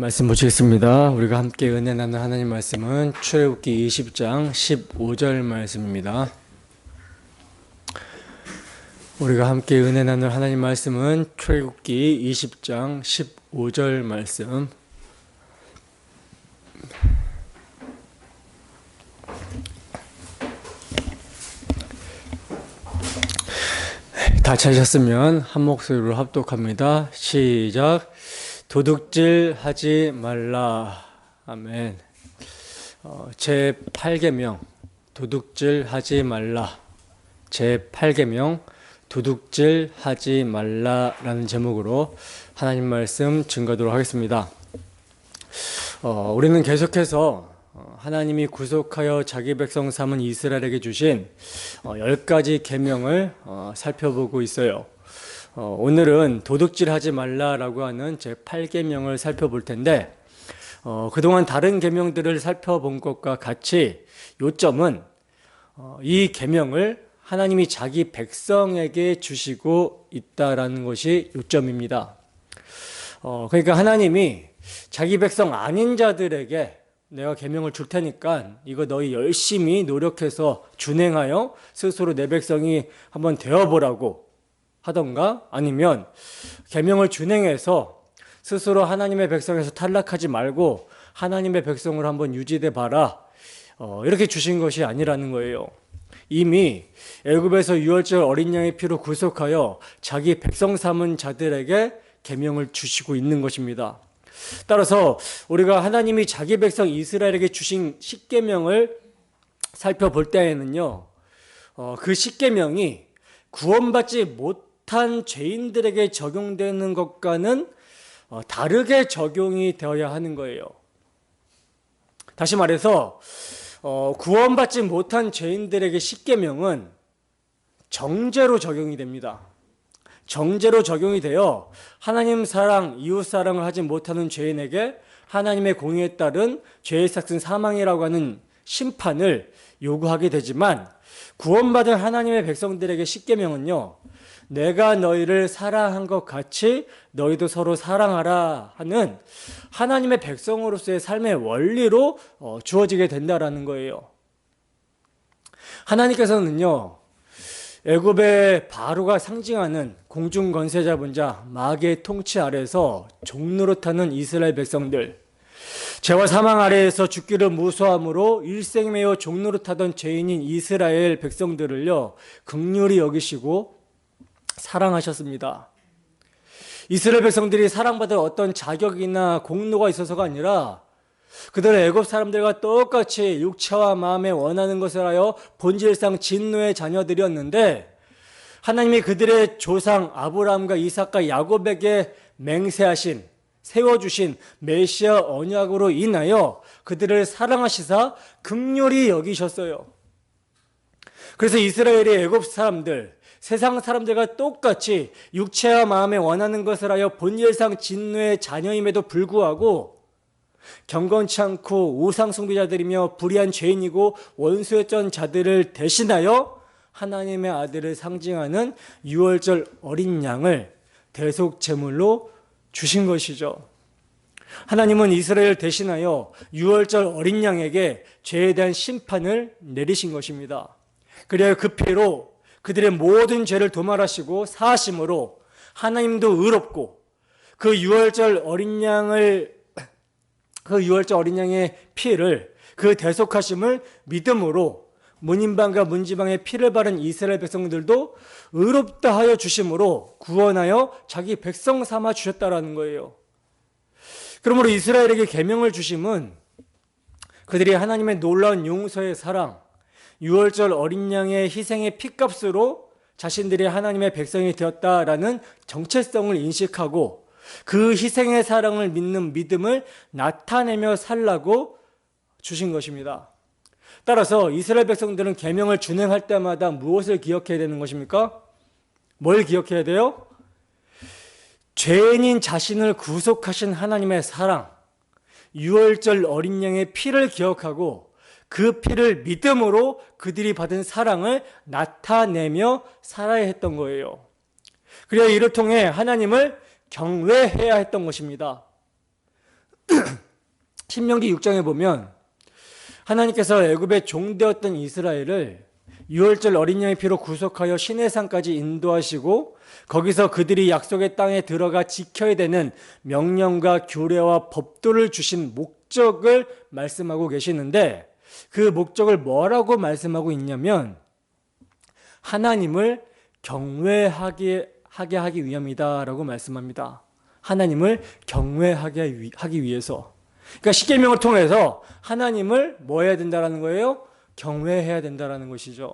말씀 보시겠습니다. 우리가 함께 은혜 나누는 하나님 말씀은 출애굽기 20장 15절 말씀입니다. 우리가 함께 은혜 나눌 하나님 말씀은 출애굽기 20장 15절 말씀. 다 찾으셨으면 한 목소리로 합독합니다. 시작. 도둑질 하지 말라. 아멘. 제8계명 도둑질 하지 말라. 제8계명 도둑질 하지 말라라는 제목으로 하나님 말씀 증거하도록 하겠습니다. 우리는 계속해서 하나님이 구속하여 자기 백성 삼은 이스라엘에게 주신 10가지 계명을 살펴보고 있어요. 오늘은 도둑질하지 말라라고 하는 제8계명을 살펴볼 텐데 그동안 다른 계명들을 살펴본 것과 같이 요점은 이 계명을 하나님이 자기 백성에게 주시고 있다라는 것이 요점입니다. 그러니까 하나님이 자기 백성 아닌 자들에게 내가 계명을 줄 테니까 이거 너희 열심히 노력해서 준행하여 스스로 내 백성이 한번 되어보라고 하던가, 아니면 계명을 준행해서 스스로 하나님의 백성에서 탈락하지 말고 하나님의 백성으로 한번 유지돼 봐라, 이렇게 주신 것이 아니라는 거예요. 이미 애굽에서 유월절 어린 양의 피로 구속하여 자기 백성 삼은 자들에게 계명을 주시고 있는 것입니다. 따라서 우리가 하나님이 자기 백성 이스라엘에게 주신 십계명을 살펴볼 때에는요, 그 십계명이 구원받지 못한 죄인들에게 적용되는 것과는 다르게 적용이 되어야 하는 거예요. 다시 말해서 구원받지 못한 죄인들에게 십계명은 정죄로 적용이 됩니다. 정죄로 적용이 되어 하나님 사랑, 이웃 사랑을 하지 못하는 죄인에게 하나님의 공의에 따른 죄의 삭은 사망이라고 하는 심판을 요구하게 되지만, 구원받은 하나님의 백성들에게 십계명은요, 내가 너희를 사랑한 것 같이 너희도 서로 사랑하라 하는 하나님의 백성으로서의 삶의 원리로 주어지게 된다라는 거예요. 하나님께서는요, 애굽의 바로가 상징하는 공중 권세 잡은 자 마귀의 통치 아래에서 종노릇하는 이스라엘 백성들, 죄와 사망 아래에서 죽기를 무소함으로 일생매여 종노릇하던 죄인인 이스라엘 백성들을요, 긍휼히 여기시고 사랑하셨습니다. 이스라엘 백성들이 사랑받을 어떤 자격이나 공로가 있어서가 아니라 그들은 애굽 사람들과 똑같이 육체와 마음에 원하는 것을 하여 본질상 진노의 자녀들이었는데, 하나님이 그들의 조상 아브라함과 이삭과 야곱에게 맹세하신, 세워주신 메시아 언약으로 인하여 그들을 사랑하시사 긍휼히 여기셨어요. 그래서 이스라엘이 애굽 사람들, 세상 사람들과 똑같이 육체와 마음에 원하는 것을 하여 본질상 진노의 자녀임에도 불구하고 경건치 않고 우상숭배자들이며 불의한 죄인이고 원수였던 자들을 대신하여 하나님의 아들을 상징하는 유월절 어린 양을 대속제물로 주신 것이죠. 하나님은 이스라엘을 대신하여 유월절 어린 양에게 죄에 대한 심판을 내리신 것입니다. 그래야 그 피로 그들의 모든 죄를 도말하시고 사하심으로 하나님도 의롭고 그 유월절 어린 양의 피를, 그 대속하심을 믿음으로 문인방과 문지방의 피를 바른 이스라엘 백성들도 의롭다 하여 주심으로 구원하여 자기 백성 삼아 주셨다라는 거예요. 그러므로 이스라엘에게 계명을 주심은 그들이 하나님의 놀라운 용서의 사랑, 유월절 어린 양의 희생의 피값으로 자신들이 하나님의 백성이 되었다라는 정체성을 인식하고 그 희생의 사랑을 믿는 믿음을 나타내며 살라고 주신 것입니다. 따라서 이스라엘 백성들은 계명을 준행할 때마다 무엇을 기억해야 되는 것입니까? 뭘 기억해야 돼요? 죄인인 자신을 구속하신 하나님의 사랑, 유월절 어린 양의 피를 기억하고 그 피를 믿음으로 그들이 받은 사랑을 나타내며 살아야 했던 거예요. 그래야 이를 통해 하나님을 경외해야 했던 것입니다. 신명기 6장에 보면 하나님께서 애굽의 종되었던 이스라엘을 유월절 어린 양의 피로 구속하여 시내산까지 인도하시고 거기서 그들이 약속의 땅에 들어가 지켜야 되는 명령과 규례와 법도를 주신 목적을 말씀하고 계시는데, 그 목적을 뭐라고 말씀하고 있냐면 하나님을 경외하게 하기 위함이다 라고 말씀합니다. 하나님을 경외하게 하기 위해서. 그러니까 십계명을 통해서 하나님을 뭐 해야 된다라는 거예요? 경외해야 된다라는 것이죠.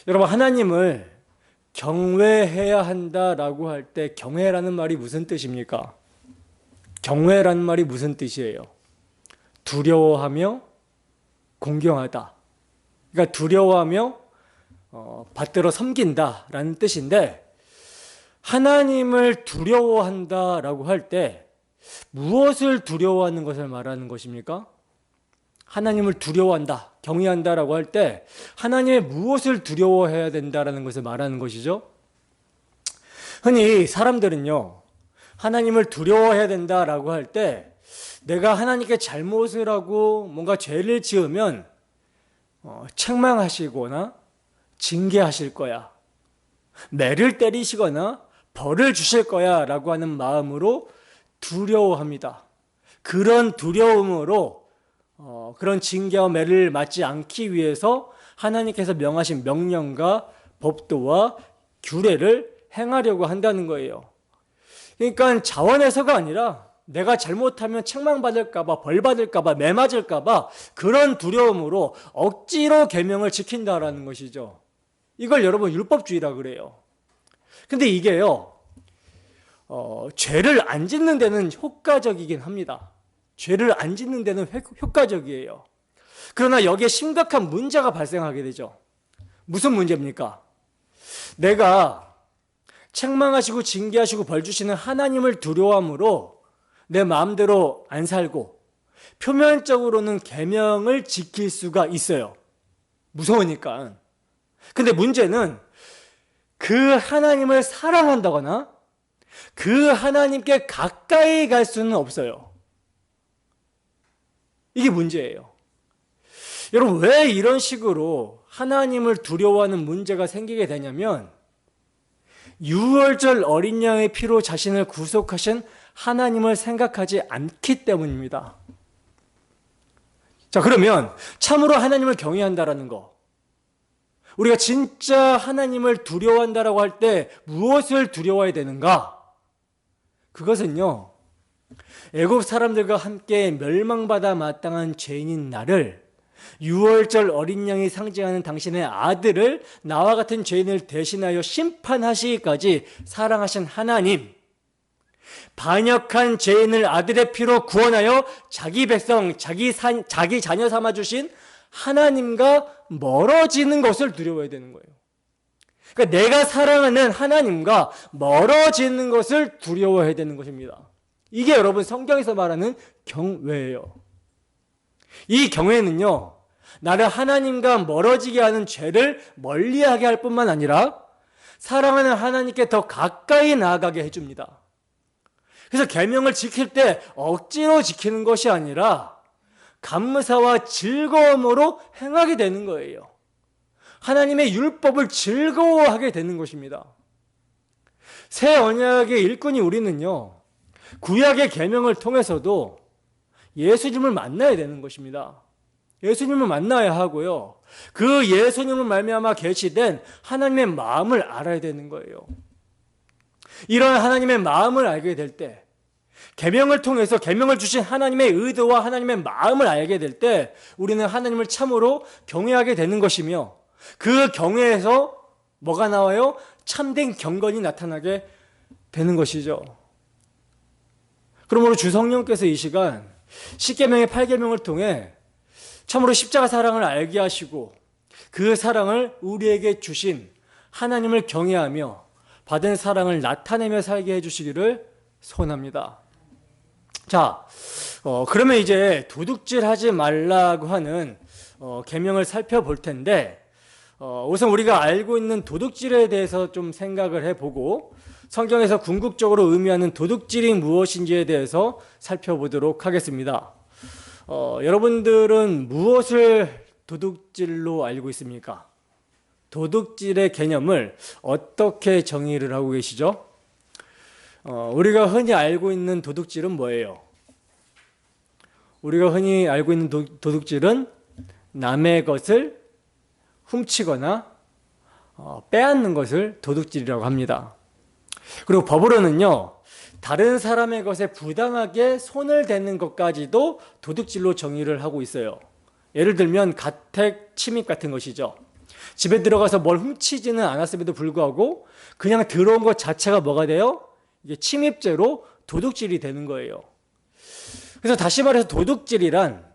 여러분, 하나님을 경외해야 한다라고 할 때 경외라는 말이 무슨 뜻입니까? 경외라는 말이 무슨 뜻이에요? 두려워하며 공경하다. 그러니까 두려워하며 받들어 섬긴다라는 뜻인데, 하나님을 두려워한다라고 할 때 무엇을 두려워하는 것을 말하는 것입니까? 하나님을 두려워한다, 경외한다라고 할 때 하나님의 무엇을 두려워해야 된다라는 것을 말하는 것이죠. 흔히 사람들은요, 하나님을 두려워해야 된다라고 할 때 내가 하나님께 잘못을 하고 뭔가 죄를 지으면 책망하시거나 징계하실 거야, 매를 때리시거나 벌을 주실 거야 라고 하는 마음으로 두려워합니다. 그런 두려움으로 그런 징계와 매를 맞지 않기 위해서 하나님께서 명하신 명령과 법도와 규례를 행하려고 한다는 거예요. 그러니까 자원에서가 아니라 내가 잘못하면 책망받을까봐, 벌받을까봐, 매 맞을까봐 그런 두려움으로 억지로 계명을 지킨다라는 것이죠. 이걸 여러분 율법주의라 그래요. 근데 이게요, 죄를 안 짓는 데는 효과적이긴 합니다. 죄를 안 짓는 데는 효과적이에요. 그러나 여기에 심각한 문제가 발생하게 되죠. 무슨 문제입니까? 내가 책망하시고 징계하시고 벌 주시는 하나님을 두려워함으로 내 마음대로 안 살고 표면적으로는 계명을 지킬 수가 있어요. 무서우니까. 근데 문제는 그 하나님을 사랑한다거나 그 하나님께 가까이 갈 수는 없어요. 이게 문제예요. 여러분, 왜 이런 식으로 하나님을 두려워하는 문제가 생기게 되냐면 유월절 어린 양의 피로 자신을 구속하신 하나님을 생각하지 않기 때문입니다. 자, 그러면 참으로 하나님을 경외한다라는 거, 우리가 진짜 하나님을 두려워한다라고 할 때 무엇을 두려워해야 되는가? 그것은요, 애굽 사람들과 함께 멸망받아 마땅한 죄인인 나를, 유월절 어린 양이 상징하는 당신의 아들을 나와 같은 죄인을 대신하여 심판하시기까지 사랑하신 하나님, 반역한 죄인을 아들의 피로 구원하여 자기 백성, 자기 자녀 삼아주신 하나님과 멀어지는 것을 두려워해야 되는 거예요. 그러니까 내가 사랑하는 하나님과 멀어지는 것을 두려워해야 되는 것입니다. 이게 여러분 성경에서 말하는 경외예요. 이 경외는요, 나를 하나님과 멀어지게 하는 죄를 멀리하게 할 뿐만 아니라 사랑하는 하나님께 더 가까이 나아가게 해줍니다. 그래서 계명을 지킬 때 억지로 지키는 것이 아니라 감사와 즐거움으로 행하게 되는 거예요. 하나님의 율법을 즐거워하게 되는 것입니다. 새 언약의 일꾼이 우리는요, 구약의 계명을 통해서도 예수님을 만나야 되는 것입니다. 예수님을 만나야 하고요, 그 예수님을 말미암아 계시된 하나님의 마음을 알아야 되는 거예요. 이런 하나님의 마음을 알게 될 때, 계명을 통해서 계명을 주신 하나님의 의도와 하나님의 마음을 알게 될 때 우리는 하나님을 참으로 경외하게 되는 것이며, 그 경외에서 뭐가 나와요? 참된 경건이 나타나게 되는 것이죠. 그러므로 주 성령께서 이 시간 10계명의 8계명을 통해 참으로 십자가 사랑을 알게 하시고 그 사랑을 우리에게 주신 하나님을 경외하며 받은 사랑을 나타내며 살게 해주시기를 소원합니다. 자, 그러면 이제 도둑질하지 말라고 하는 계명을 살펴볼 텐데, 우선 우리가 알고 있는 도둑질에 대해서 좀 생각을 해보고 성경에서 궁극적으로 의미하는 도둑질이 무엇인지에 대해서 살펴보도록 하겠습니다. 여러분들은 무엇을 도둑질로 알고 있습니까? 도둑질의 개념을 어떻게 정의를 하고 계시죠? 우리가 흔히 알고 있는 도둑질은 뭐예요? 우리가 흔히 알고 있는 도둑질은 남의 것을 훔치거나 빼앗는 것을 도둑질이라고 합니다. 그리고 법으로는요, 다른 사람의 것에 부당하게 손을 대는 것까지도 도둑질로 정의를 하고 있어요. 예를 들면 가택 침입 같은 것이죠. 집에 들어가서 뭘 훔치지는 않았음에도 불구하고 그냥 들어온 것 자체가 뭐가 돼요? 이게 침입죄로 도둑질이 되는 거예요. 그래서 다시 말해서 도둑질이란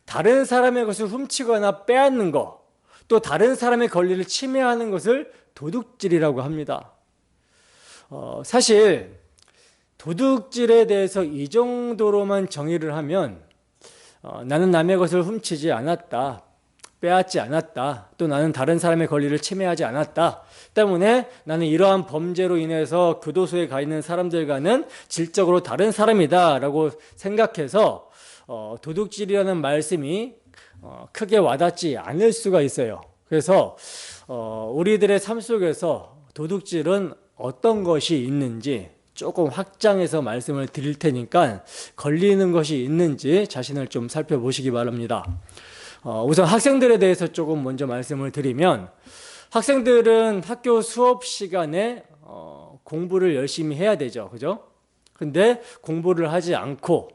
다른 사람의 것을 훔치거나 빼앗는 것, 또 다른 사람의 권리를 침해하는 것을 도둑질이라고 합니다. 사실 도둑질에 대해서 이 정도로만 정의를 하면 나는 남의 것을 훔치지 않았다, 빼앗지 않았다, 또 나는 다른 사람의 권리를 침해하지 않았다 때문에 나는 이러한 범죄로 인해서 교도소에 가 있는 사람들과는 질적으로 다른 사람이다 라고 생각해서 도둑질이라는 말씀이 크게 와닿지 않을 수가 있어요. 그래서 우리들의 삶 속에서 도둑질은 어떤 것이 있는지 조금 확장해서 말씀을 드릴 테니까 걸리는 것이 있는지 자신을 좀 살펴보시기 바랍니다. 우선 학생들에 대해서 조금 먼저 말씀을 드리면, 학생들은 학교 수업 시간에 공부를 열심히 해야 되죠. 그죠? 근데 공부를 하지 않고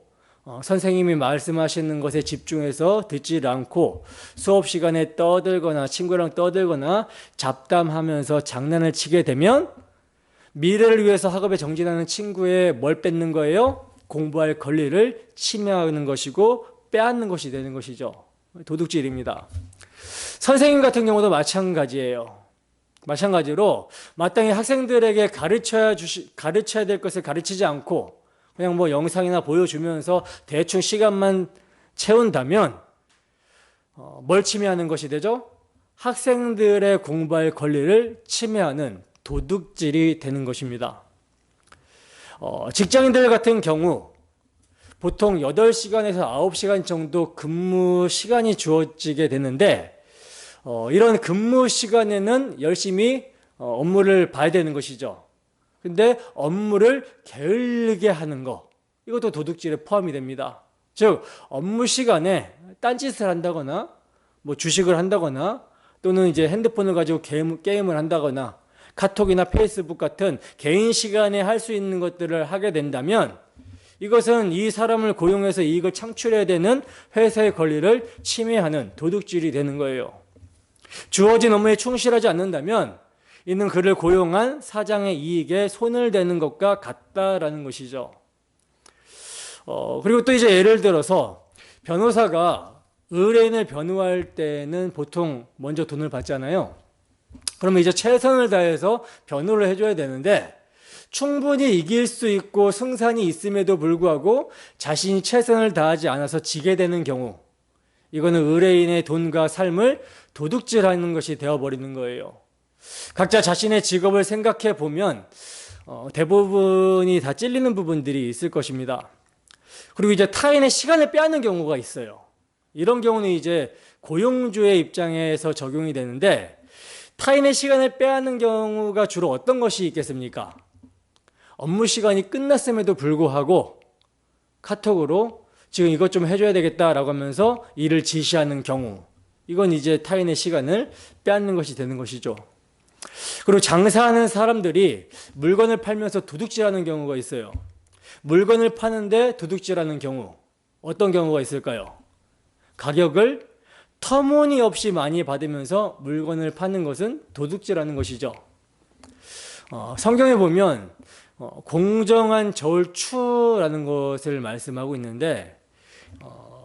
선생님이 말씀하시는 것에 집중해서 듣지 않고 수업 시간에 떠들거나 친구랑 떠들거나 잡담하면서 장난을 치게 되면 미래를 위해서 학업에 정진하는 친구의 뭘 뺏는 거예요? 공부할 권리를 침해하는 것이고 빼앗는 것이 되는 것이죠. 도둑질입니다. 선생님 같은 경우도 마찬가지예요. 마찬가지로 마땅히 학생들에게 가르쳐야 될 것을 가르치지 않고 그냥 뭐 영상이나 보여주면서 대충 시간만 채운다면 뭘 침해하는 것이 되죠? 학생들의 공부할 권리를 침해하는 도둑질이 되는 것입니다. 직장인들 같은 경우 보통 8시간에서 9시간 정도 근무 시간이 주어지게 되는데 이런 근무 시간에는 열심히 업무를 봐야 되는 것이죠. 근데 업무를 게을르게 하는 거, 이것도 도둑질에 포함이 됩니다. 즉 업무 시간에 딴짓을 한다거나 뭐 주식을 한다거나 또는 이제 핸드폰을 가지고 게임을 한다거나 카톡이나 페이스북 같은 개인 시간에 할 수 있는 것들을 하게 된다면 이것은 이 사람을 고용해서 이익을 창출해야 되는 회사의 권리를 침해하는 도둑질이 되는 거예요. 주어진 업무에 충실하지 않는다면 이는 그를 고용한 사장의 이익에 손을 대는 것과 같다라는 것이죠. 그리고 또 이제 예를 들어서 변호사가 의뢰인을 변호할 때는 보통 먼저 돈을 받잖아요. 그러면 이제 최선을 다해서 변호를 해줘야 되는데 충분히 이길 수 있고 승산이 있음에도 불구하고 자신이 최선을 다하지 않아서 지게 되는 경우, 이거는 의뢰인의 돈과 삶을 도둑질하는 것이 되어버리는 거예요. 각자 자신의 직업을 생각해 보면 대부분이 다 찔리는 부분들이 있을 것입니다. 그리고 이제 타인의 시간을 빼앗는 경우가 있어요. 이런 경우는 이제 고용주의 입장에서 적용이 되는데, 타인의 시간을 빼앗는 경우가 주로 어떤 것이 있겠습니까? 업무 시간이 끝났음에도 불구하고 카톡으로 지금 이것 좀 해줘야 되겠다라고 하면서 일을 지시하는 경우, 이건 이제 타인의 시간을 빼앗는 것이 되는 것이죠. 그리고 장사하는 사람들이 물건을 팔면서 도둑질하는 경우가 있어요. 물건을 파는데 도둑질하는 경우, 어떤 경우가 있을까요? 가격을 터무니없이 많이 받으면서 물건을 파는 것은 도둑질하는 것이죠. 성경에 보면 공정한 저울추라는 것을 말씀하고 있는데,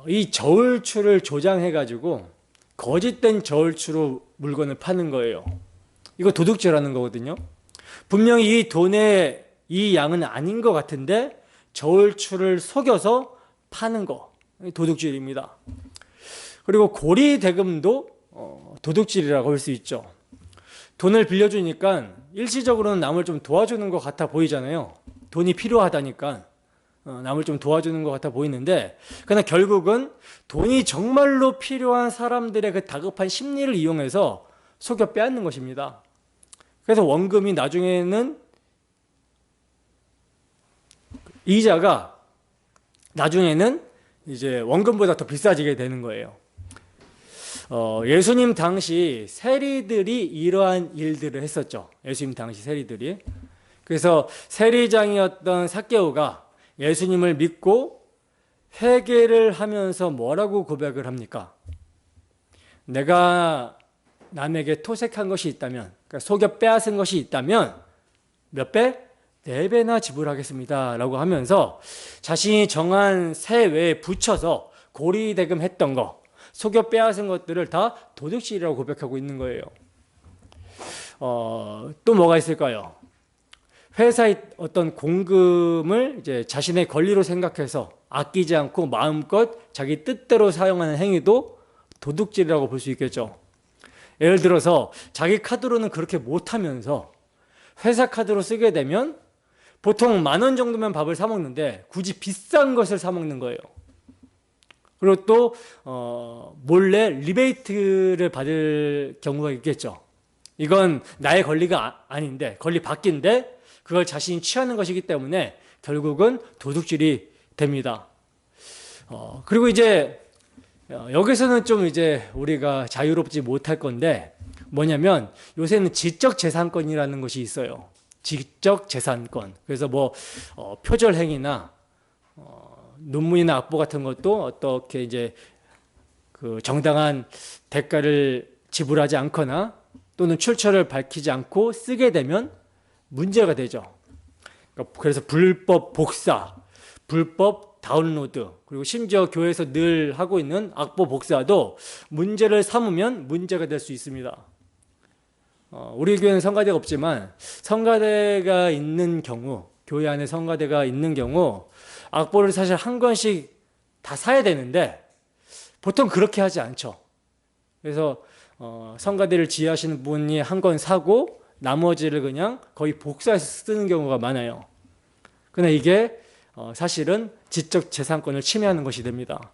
이 저울추를 조장해가지고 거짓된 저울추로 물건을 파는 거예요. 이거 도둑질하는 거거든요. 분명히 이 돈의 이 양은 아닌 것 같은데 저울추를 속여서 파는 거, 도둑질입니다. 그리고 고리대금도 도둑질이라고 할 수 있죠. 돈을 빌려주니까 일시적으로는 남을 좀 도와주는 것 같아 보이잖아요. 돈이 필요하다니까. 남을 좀 도와주는 것 같아 보이는데, 그러나 결국은 돈이 정말로 필요한 사람들의 그 다급한 심리를 이용해서 속여 빼앗는 것입니다. 그래서 원금이 나중에는 이자가 나중에는 이제 원금보다 더 비싸지게 되는 거예요. 예수님 당시 세리들이 이러한 일들을 했었죠. 예수님 당시 세리들이. 그래서 세리장이었던 삭개오가 예수님을 믿고 회개를 하면서 뭐라고 고백을 합니까? 내가 남에게 토색한 것이 있다면, 그러니까 속여 빼앗은 것이 있다면 몇 배? 4배나 지불하겠습니다 라고 하면서 자신이 정한 세외에 붙여서 고리대금했던 거, 속여 빼앗은 것들을 다 도둑질이라고 고백하고 있는 거예요. 또 뭐가 있을까요? 회사의 어떤 공금을 이제 자신의 권리로 생각해서 아끼지 않고 마음껏 자기 뜻대로 사용하는 행위도 도둑질이라고 볼 수 있겠죠. 예를 들어서 자기 카드로는 그렇게 못하면서 회사 카드로 쓰게 되면 보통 10,000원 정도면 밥을 사 먹는데 굳이 비싼 것을 사 먹는 거예요. 그리고 또 몰래 리베이트를 받을 경우가 있겠죠. 이건 나의 권리가 아닌데, 권리 밖인데 그걸 자신이 취하는 것이기 때문에 결국은 도둑질이 됩니다. 그리고 이제 여기서는 좀 이제 우리가 자유롭지 못할 건데, 뭐냐면 요새는 지적재산권이라는 것이 있어요. 지적재산권. 그래서 뭐 표절행위나 논문이나 악보 같은 것도 어떻게 이제 그 정당한 대가를 지불하지 않거나 또는 출처를 밝히지 않고 쓰게 되면 문제가 되죠. 그래서 불법 복사, 불법 다운로드, 그리고 심지어 교회에서 늘 하고 있는 악보 복사도 문제를 삼으면 문제가 될 수 있습니다. 우리 교회는 성가대가 없지만 성가대가 있는 경우, 교회 안에 성가대가 있는 경우 악보를 사실 한 권씩 다 사야 되는데 보통 그렇게 하지 않죠. 그래서 성가대를 지휘하시는 분이 한 권 사고 나머지를 그냥 거의 복사해서 쓰는 경우가 많아요. 그러나 이게 사실은 지적재산권을 침해하는 것이 됩니다.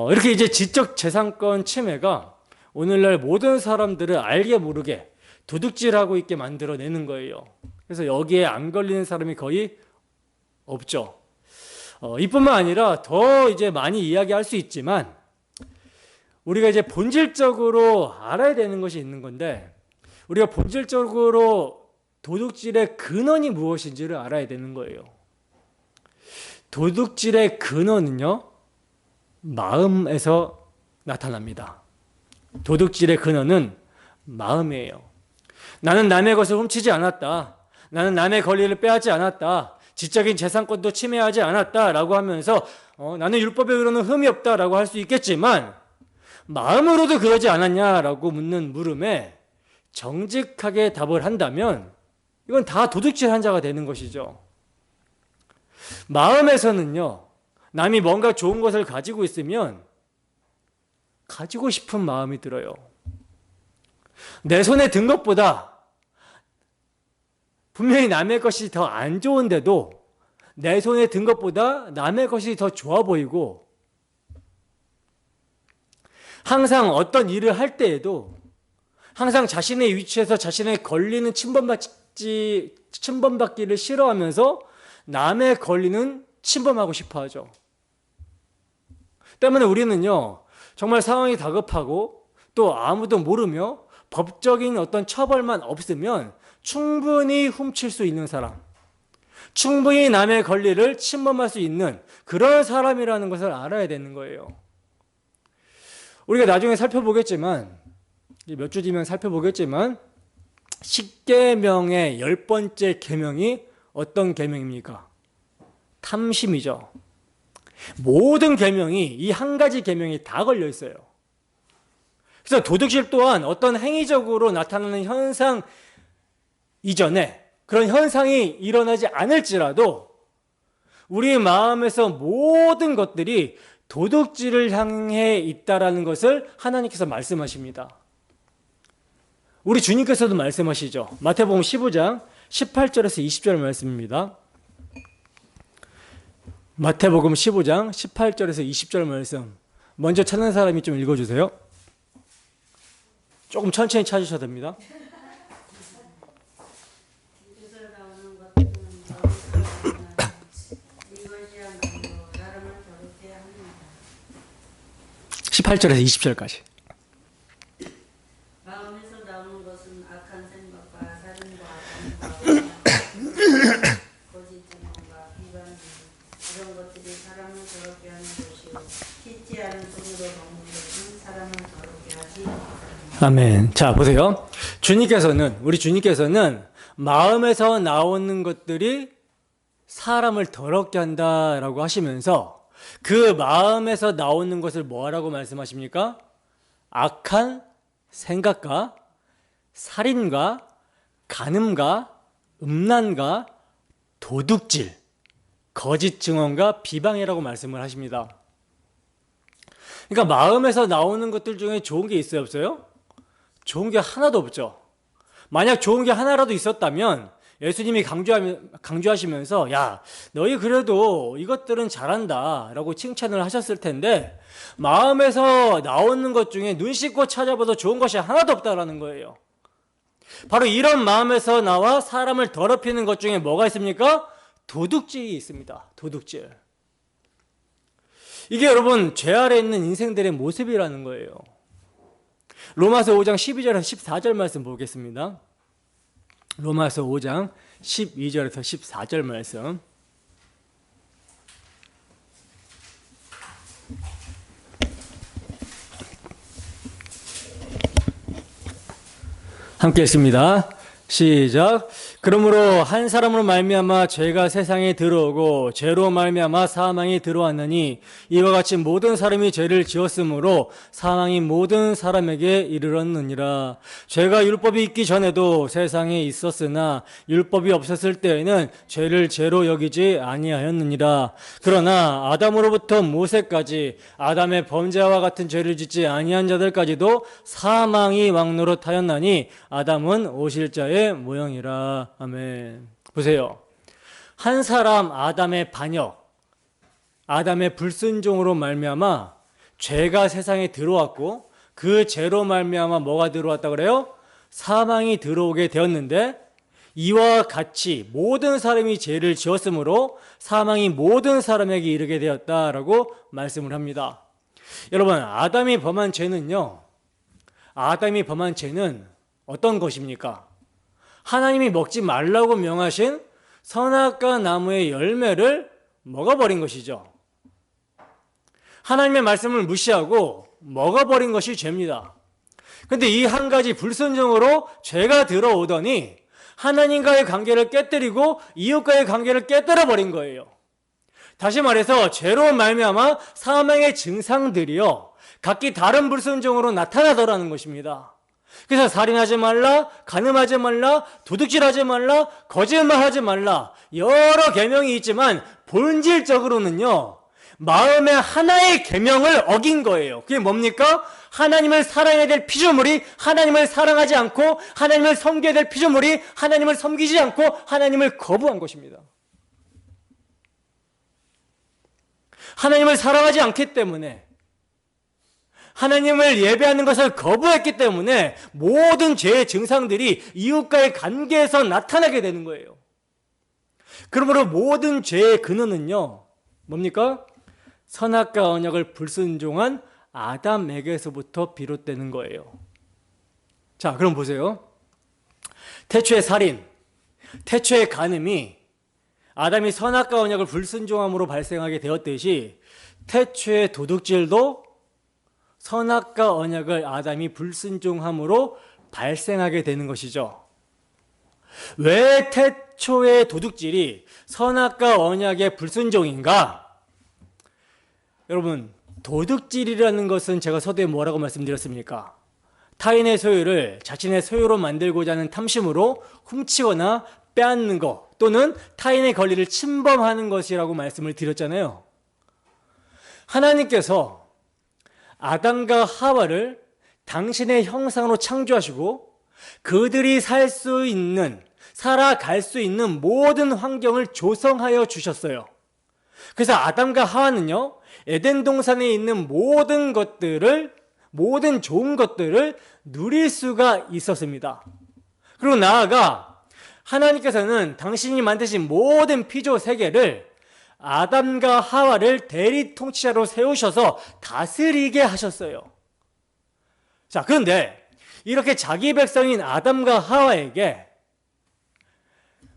이렇게 이제 지적재산권 침해가 오늘날 모든 사람들을 알게 모르게 도둑질하고 있게 만들어내는 거예요. 그래서 여기에 안 걸리는 사람이 거의 없죠. 이뿐만 아니라 더 이제 많이 이야기할 수 있지만 우리가 이제 본질적으로 알아야 되는 것이 있는 건데, 우리가 본질적으로 도둑질의 근원이 무엇인지를 알아야 되는 거예요. 도둑질의 근원은요, 마음에서 나타납니다. 도둑질의 근원은 마음이에요. 나는 남의 것을 훔치지 않았다. 나는 남의 권리를 빼앗지 않았다. 지적인 재산권도 침해하지 않았다 라고 하면서 나는 율법에 의로는 흠이 없다 라고 할 수 있겠지만, 마음으로도 그러지 않았냐라고 묻는 물음에 정직하게 답을 한다면 이건 다 도둑질한 자가 되는 것이죠. 마음에서는요, 남이 뭔가 좋은 것을 가지고 있으면 가지고 싶은 마음이 들어요. 내 손에 든 것보다 분명히 남의 것이 더 안 좋은데도 내 손에 든 것보다 남의 것이 더 좋아 보이고, 항상 어떤 일을 할 때에도 항상 자신의 위치에서 자신의 권리는 침범받기를 싫어하면서 남의 권리는 침범하고 싶어 하죠. 때문에 우리는요, 정말 상황이 다급하고 또 아무도 모르며 법적인 어떤 처벌만 없으면 충분히 훔칠 수 있는 사람, 충분히 남의 권리를 침범할 수 있는 그런 사람이라는 것을 알아야 되는 거예요. 우리가 나중에 살펴보겠지만, 몇 주 뒤면 살펴보겠지만, 10계명의 10번째 계명이 어떤 계명입니까? 탐심이죠. 모든 계명이 이 한 가지 계명이 다 걸려 있어요. 그래서 도둑질 또한 어떤 행위적으로 나타나는 현상 이전에, 그런 현상이 일어나지 않을지라도 우리의 마음에서 모든 것들이 도둑질을 향해 있다라는 것을 하나님께서 말씀하십니다. 우리 주님께서도 말씀하시죠. 마태복음 15장 18절에서 20절 말씀입니다. 마태복음 15장 18절에서 20절 말씀. 먼저 찾는 사람이 좀 읽어주세요. 조금 천천히 찾으셔도 됩니다. 18절에서 20절까지. 마음에서 나오는 것은 악한 생각과 살인과 간음과 거짓 증언과 비방 이런 것들이 사람을 더럽게 하는 것이요 씻지 않은 손으로 먹는 것은 사람을 더럽게 하지 않습니다. 아멘. 자, 보세요. 우리 주님께서는 마음에서 나오는 것들이 사람을 더럽게 한다라고 하시면서 그 마음에서 나오는 것을 뭐라고 말씀하십니까? 악한 생각과 살인과 간음과 음란과 도둑질, 거짓 증언과 비방이라고 말씀을 하십니다. 그러니까 마음에서 나오는 것들 중에 좋은 게 있어요, 없어요? 좋은 게 하나도 없죠. 만약 좋은 게 하나라도 있었다면 예수님이 강조하시면서 야, 너희 그래도 이것들은 잘한다 라고 칭찬을 하셨을 텐데 마음에서 나오는 것 중에 눈 씻고 찾아봐도 좋은 것이 하나도 없다라는 거예요. 바로 이런 마음에서 나와 사람을 더럽히는 것 중에 뭐가 있습니까? 도둑질이 있습니다. 도둑질. 이게 여러분 죄 아래 있는 인생들의 모습이라는 거예요. 로마서 5장 12절에서 14절 말씀 보겠습니다. 로마서 5장 12절에서 14절 말씀. 함께 읽습니다. 시작. 그러므로 한 사람으로 말미암아 죄가 세상에 들어오고 죄로 말미암아 사망이 들어왔느니 이와 같이 모든 사람이 죄를 지었으므로 사망이 모든 사람에게 이르렀느니라. 죄가 율법이 있기 전에도 세상에 있었으나 율법이 없었을 때에는 죄를 죄로 여기지 아니하였느니라. 그러나 아담으로부터 모세까지 아담의 범죄와 같은 죄를 짓지 아니한 자들까지도 사망이 왕노릇하였나니 아담은 오실 자의 모형이라. 아멘. 보세요. 한 사람 아담의 반역, 아담의 불순종으로 말미암아 죄가 세상에 들어왔고 그 죄로 말미암아 뭐가 들어왔다 그래요? 사망이 들어오게 되었는데 이와 같이 모든 사람이 죄를 지었으므로 사망이 모든 사람에게 이르게 되었다라고 말씀을 합니다. 여러분, 아담이 범한 죄는 어떤 것입니까? 하나님이 먹지 말라고 명하신 선악과 나무의 열매를 먹어버린 것이죠. 하나님의 말씀을 무시하고 먹어버린 것이 죄입니다. 그런데 이 한 가지 불순종으로 죄가 들어오더니 하나님과의 관계를 깨뜨리고 이웃과의 관계를 깨뜨려버린 거예요. 다시 말해서 죄로 말미암아 사망의 증상들이요 각기 다른 불순종으로 나타나더라는 것입니다. 그래서 살인하지 말라, 간음하지 말라, 도둑질하지 말라, 거짓말하지 말라 여러 계명이 있지만 본질적으로는요 마음의 하나의 계명을 어긴 거예요. 그게 뭡니까? 하나님을 사랑해야 될 피조물이 하나님을 사랑하지 않고 하나님을 섬겨야 될 피조물이 하나님을 섬기지 않고 하나님을 거부한 것입니다. 하나님을 사랑하지 않기 때문에 하나님을 예배하는 것을 거부했기 때문에 모든 죄의 증상들이 이웃과의 관계에서 나타나게 되는 거예요. 그러므로 모든 죄의 근원은요 뭡니까? 선악과 언약을 불순종한 아담에게서부터 비롯되는 거예요. 자, 그럼 보세요. 태초의 살인, 태초의 간음이 아담이 선악과 언약을 불순종함으로 발생하게 되었듯이 태초의 도둑질도 선악과 언약을 아담이 불순종함으로 발생하게 되는 것이죠. 왜 태초의 도둑질이 선악과 언약의 불순종인가? 여러분, 도둑질이라는 것은 제가 서두에 뭐라고 말씀드렸습니까? 타인의 소유를 자신의 소유로 만들고자 하는 탐심으로 훔치거나 빼앗는 것 또는 타인의 권리를 침범하는 것이라고 말씀을 드렸잖아요. 하나님께서 아담과 하와를 당신의 형상으로 창조하시고 그들이 살아갈 수 있는 모든 환경을 조성하여 주셨어요. 그래서 아담과 하와는요, 에덴 동산에 있는 모든 좋은 것들을 누릴 수가 있었습니다. 그리고 나아가 하나님께서는 당신이 만드신 모든 피조 세계를 아담과 하와를 대리 통치자로 세우셔서 다스리게 하셨어요. 자, 그런데 이렇게 자기 백성인 아담과 하와에게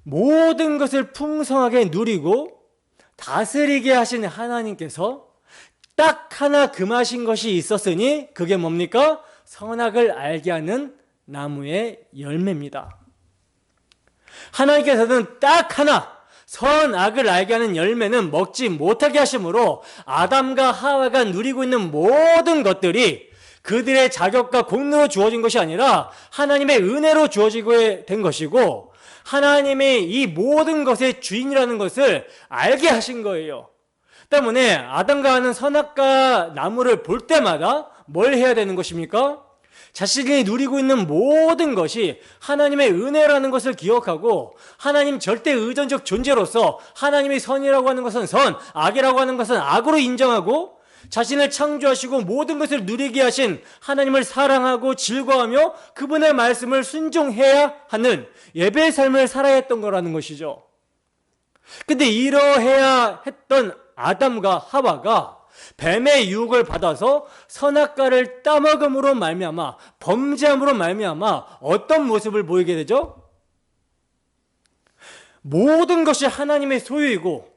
모든 것을 풍성하게 누리고 다스리게 하신 하나님께서 딱 하나 금하신 것이 있었으니 그게 뭡니까? 선악을 알게 하는 나무의 열매입니다. 하나님께서는 딱 하나 선악을 알게 하는 열매는 먹지 못하게 하심으로 아담과 하와가 누리고 있는 모든 것들이 그들의 자격과 공로로 주어진 것이 아니라 하나님의 은혜로 주어지게 된 것이고 하나님의 이 모든 것의 주인이라는 것을 알게 하신 거예요. 때문에 아담과 하와는 선악과 나무를 볼 때마다 뭘 해야 되는 것입니까? 자신이 누리고 있는 모든 것이 하나님의 은혜라는 것을 기억하고 하나님 절대 의존적 존재로서 하나님의 선이라고 하는 것은 선, 악이라고 하는 것은 악으로 인정하고 자신을 창조하시고 모든 것을 누리게 하신 하나님을 사랑하고 즐거워하며 그분의 말씀을 순종해야 하는 예배의 삶을 살아야 했던 거라는 것이죠. 근데 이러해야 했던 아담과 하와가 뱀의 유혹을 받아서 선악과를 따먹음으로 말미암아 범죄함으로 말미암아 어떤 모습을 보이게 되죠? 모든 것이 하나님의 소유이고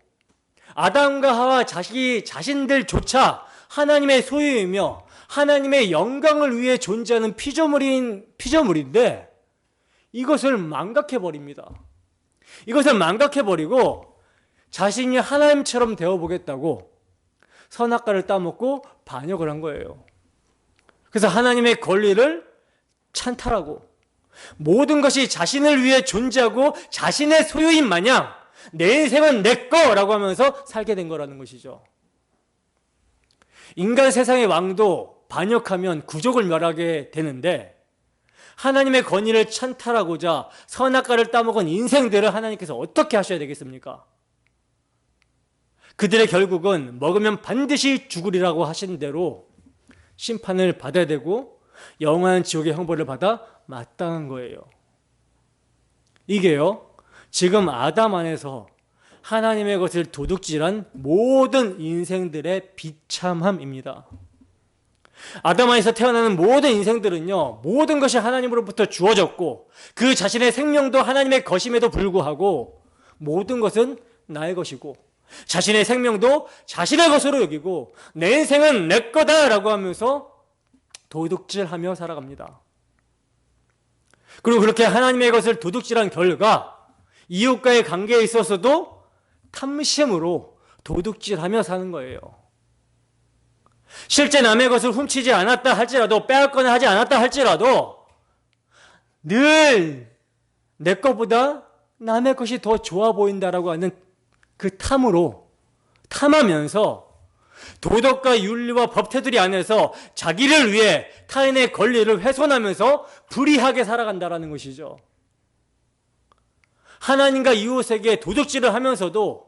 아담과 하와 자신들조차 하나님의 소유이며 하나님의 영광을 위해 존재하는 피조물인데 이것을 망각해버립니다. 이것을 망각해버리고 자신이 하나님처럼 되어보겠다고 선악과를 따먹고 반역을 한 거예요. 그래서 하나님의 권리를 찬탈하고 모든 것이 자신을 위해 존재하고 자신의 소유인 마냥 내 인생은 내 거라고 하면서 살게 된 거라는 것이죠. 인간 세상의 왕도 반역하면 구족을 멸하게 되는데 하나님의 권위를 찬탈하고자 선악과를 따먹은 인생들을 하나님께서 어떻게 하셔야 되겠습니까? 그들의 결국은 먹으면 반드시 죽으리라고 하신 대로 심판을 받아야 되고 영원한 지옥의 형벌을 받아 마땅한 거예요. 이게요, 지금 아담 안에서 하나님의 것을 도둑질한 모든 인생들의 비참함입니다. 아담 안에서 태어나는 모든 인생들은요, 모든 것이 하나님으로부터 주어졌고 그 자신의 생명도 하나님의 것임에도 불구하고 모든 것은 나의 것이고 자신의 생명도 자신의 것으로 여기고 내 인생은 내 거다라고 하면서 도둑질하며 살아갑니다. 그리고 그렇게 하나님의 것을 도둑질한 결과 이웃과의 관계에 있어서도 탐심으로 도둑질하며 사는 거예요. 실제 남의 것을 훔치지 않았다 할지라도 빼앗거나 하지 않았다 할지라도 늘 내 것보다 남의 것이 더 좋아 보인다라고 하는 그 탐하면서 도덕과 윤리와 법태두리 안에서 자기를 위해 타인의 권리를 훼손하면서 불의하게 살아간다라는 것이죠. 하나님과 이웃에게 도둑질을 하면서도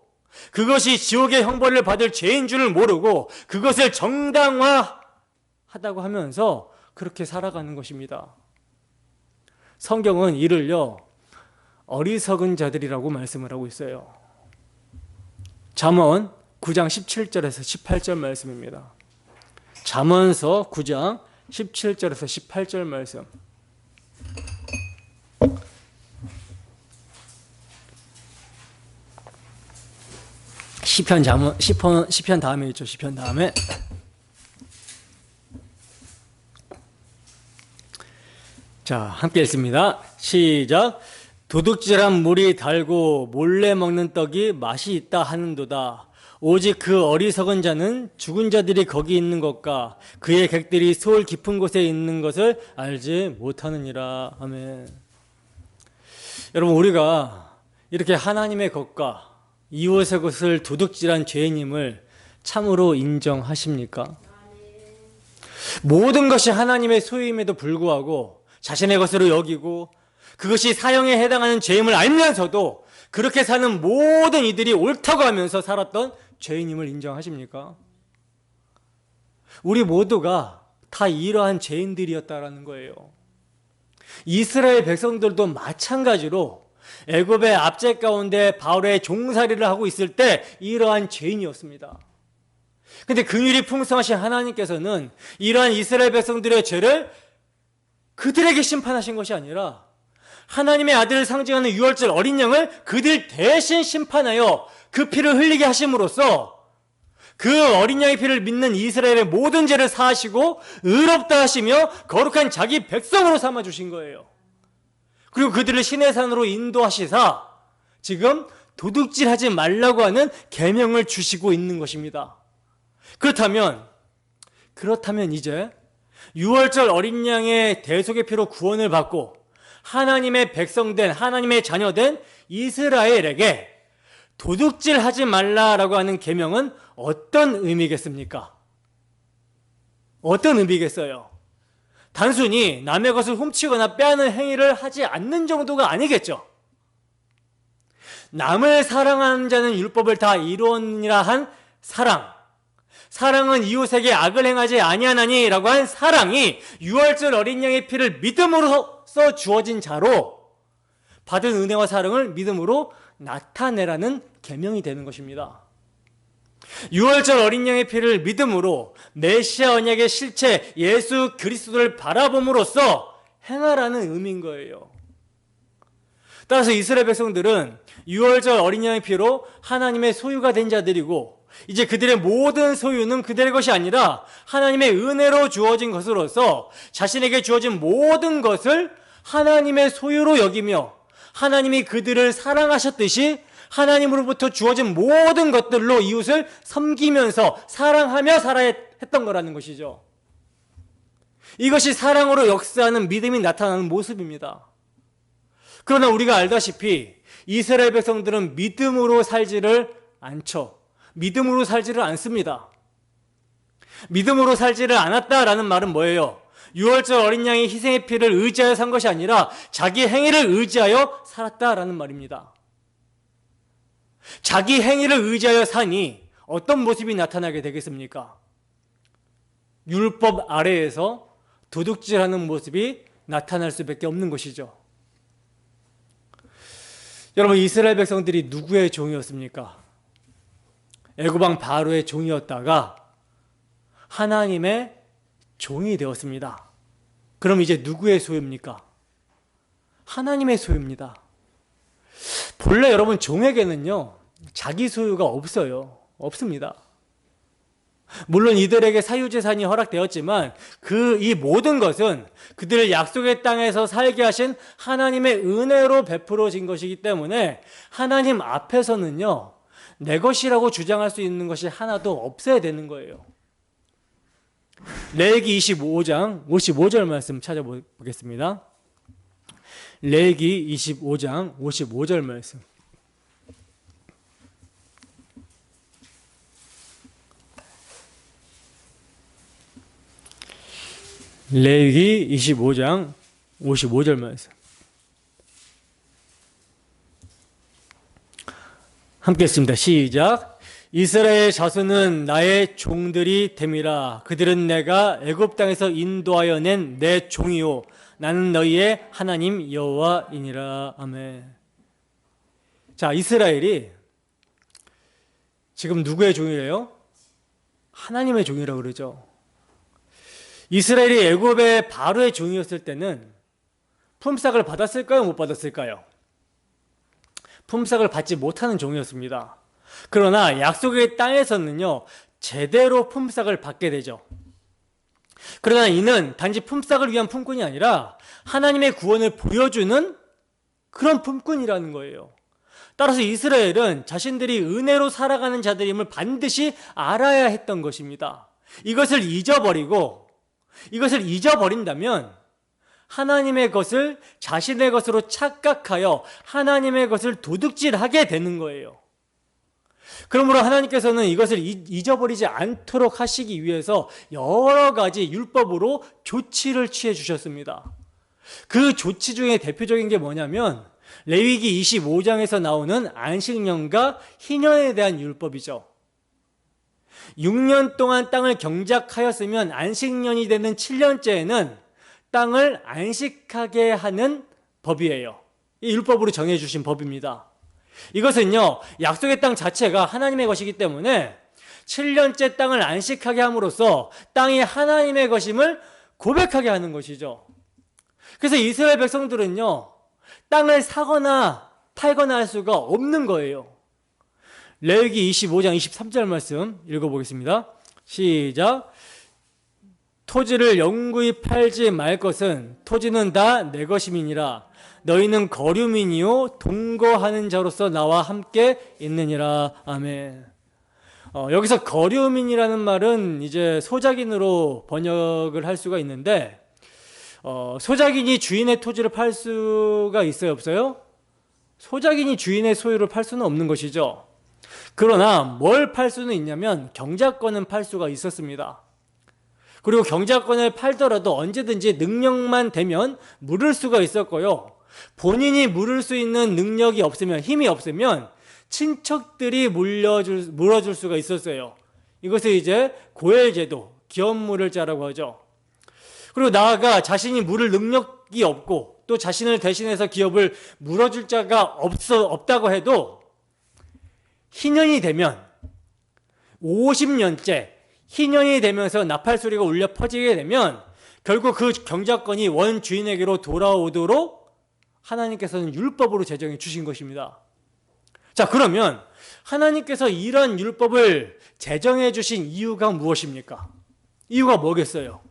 그것이 지옥의 형벌을 받을 죄인 줄을 모르고 그것을 정당화하다고 하면서 그렇게 살아가는 것입니다. 성경은 이를요, 어리석은 자들이라고 말씀을 하고 있어요. 잠언 9장 17절에서 18절 말씀입니다. 잠언서 9장 17절에서 18절 말씀. 시편 다음에 있죠. 시편 다음에. 자, 함께 읽습니다. 시작. 도둑질한 물이 달고 몰래 먹는 떡이 맛이 있다 하는도다. 오직 그 어리석은 자는 죽은 자들이 거기 있는 것과 그의 객들이 소울 깊은 곳에 있는 것을 알지 못하느니라. 아멘. 여러분, 우리가 이렇게 하나님의 것과 이웃의 것을 도둑질한 죄인임을 참으로 인정하십니까? 모든 것이 하나님의 소유임에도 불구하고 자신의 것으로 여기고 그것이 사형에 해당하는 죄임을 알면서도 그렇게 사는 모든 이들이 옳다고 하면서 살았던 죄인임을 인정하십니까? 우리 모두가 다 이러한 죄인들이었다라는 거예요. 이스라엘 백성들도 마찬가지로 애굽의 압제 가운데 바로의 종살이를 하고 있을 때 이러한 죄인이었습니다. 근데 긍휼이 풍성하신 하나님께서는 이러한 이스라엘 백성들의 죄를 그들에게 심판하신 것이 아니라 하나님의 아들을 상징하는 유월절 어린 양을 그들 대신 심판하여 그 피를 흘리게 하심으로써 그 어린 양의 피를 믿는 이스라엘의 모든 죄를 사하시고 의롭다 하시며 거룩한 자기 백성으로 삼아주신 거예요. 그리고 그들을 신의 산으로 인도하시사 지금 도둑질하지 말라고 하는 계명을 주시고 있는 것입니다. 그렇다면 이제 유월절 어린 양의 대속의 피로 구원을 받고 하나님의 백성된, 하나님의 자녀된 이스라엘에게 도둑질하지 말라라고 하는 계명은 어떤 의미겠습니까? 어떤 의미겠어요? 단순히 남의 것을 훔치거나 빼앗는 행위를 하지 않는 정도가 아니겠죠. 남을 사랑하는 자는 율법을 다 이루었느니라 한 사랑은 이웃에게 악을 행하지 아니하나니라고 한 사랑이 유월절 어린 양의 피를 믿음으로써 주어진 자로 받은 은혜와 사랑을 믿음으로 나타내라는 계명이 되는 것입니다. 유월절 어린 양의 피를 믿음으로 메시아 언약의 실체 예수 그리스도를 바라봄으로써 행하라는 의미인 거예요. 따라서 이스라엘 백성들은 유월절 어린 양의 피로 하나님의 소유가 된 자들이고 이제 그들의 모든 소유는 그들의 것이 아니라 하나님의 은혜로 주어진 것으로서 자신에게 주어진 모든 것을 하나님의 소유로 여기며 하나님이 그들을 사랑하셨듯이 하나님으로부터 주어진 모든 것들로 이웃을 섬기면서 사랑하며 살아야 했던 거라는 것이죠. 이것이 사랑으로 역사하는 믿음이 나타나는 모습입니다. 그러나 우리가 알다시피 이스라엘 백성들은 믿음으로 살지를 않죠. 믿음으로 살지를 않습니다. 믿음으로 살지를 않았다라는 말은 뭐예요? 유월절 어린 양의 희생의 피를 의지하여 산 것이 아니라 자기 행위를 의지하여 살았다라는 말입니다. 자기 행위를 의지하여 사니 어떤 모습이 나타나게 되겠습니까? 율법 아래에서 도둑질하는 모습이 나타날 수밖에 없는 것이죠. 여러분, 이스라엘 백성들이 누구의 종이었습니까? 애굽왕 바로의 종이었다가 하나님의 종이 되었습니다. 그럼 이제 누구의 소유입니까? 하나님의 소유입니다. 본래 여러분 종에게는요 자기 소유가 없습니다. 물론 이들에게 사유재산이 허락되었지만 이 모든 것은 그들을 약속의 땅에서 살게 하신 하나님의 은혜로 베풀어진 것이기 때문에 하나님 앞에서는요 내 것이라고 주장할 수 있는 것이 하나도 없어야 되는 거예요. 레위기 25장 55절 말씀 찾아보겠습니다. 레위기 25장 55절 말씀. 레위기 25장 55절 말씀. 함께 했습니다. 시작. 이스라엘 자손은 나의 종들이 됨이라. 그들은 내가 애굽 땅에서 인도하여 낸 내 종이요 나는 너희의 하나님 여호와이니라. 아멘. 자, 이스라엘이 지금 누구의 종이에요? 하나님의 종이라고 그러죠. 이스라엘이 애굽의 바로의 종이었을 때는 품삯을 받았을까요? 못 받았을까요? 품삯을 받지 못하는 종이었습니다. 그러나 약속의 땅에서는요 제대로 품삯을 받게 되죠. 그러나 이는 단지 품삯을 위한 품꾼이 아니라 하나님의 구원을 보여주는 그런 품꾼이라는 거예요. 따라서 이스라엘은 자신들이 은혜로 살아가는 자들임을 반드시 알아야 했던 것입니다. 이것을 잊어버린다면 하나님의 것을 자신의 것으로 착각하여 하나님의 것을 도둑질하게 되는 거예요. 그러므로 하나님께서는 이것을 잊어버리지 않도록 하시기 위해서 여러 가지 율법으로 조치를 취해 주셨습니다. 그 조치 중에 대표적인 게 뭐냐면 레위기 25장에서 나오는 안식년과 희년에 대한 율법이죠. 6년 동안 땅을 경작하였으면 안식년이 되는 7년째에는 땅을 안식하게 하는 법이에요. 이 율법으로 정해주신 법입니다. 이것은요, 약속의 땅 자체가 하나님의 것이기 때문에 7년째 땅을 안식하게 함으로써 땅이 하나님의 것임을 고백하게 하는 것이죠. 그래서 이스라엘 백성들은요, 땅을 사거나 팔거나 할 수가 없는 거예요. 레위기 25장 23절 말씀 읽어보겠습니다. 시작. 토지를 영구히 팔지 말 것은 토지는 다 내 것임이니라. 너희는 거류민이요 동거하는 자로서 나와 함께 있느니라. 아멘. 여기서 거류민이라는 말은 이제 소작인으로 번역을 할 수가 있는데, 소작인이 주인의 토지를 팔 수가 있어요, 없어요? 소작인이 주인의 소유를 팔 수는 없는 것이죠. 그러나 뭘 팔 수는 있냐면 경작권은 팔 수가 있었습니다. 그리고 경작권을 팔더라도 언제든지 능력만 되면 물을 수가 있었고요. 본인이 물을 수 있는 능력이 없으면, 힘이 없으면 친척들이 물어줄 수가 있었어요. 이것을 이제 고엘제도, 기업물을 자라고 하죠. 그리고 나아가 자신이 물을 능력이 없고 또 자신을 대신해서 기업을 물어줄 자가 없다고 해도 희년이 되면 50년째 희년이 되면서 나팔 소리가 울려 퍼지게 되면 결국 그 경작권이 원 주인에게로 돌아오도록 하나님께서는 율법으로 제정해 주신 것입니다. 자, 그러면 하나님께서 이런 율법을 제정해 주신 이유가 무엇입니까? 이유가 뭐겠어요?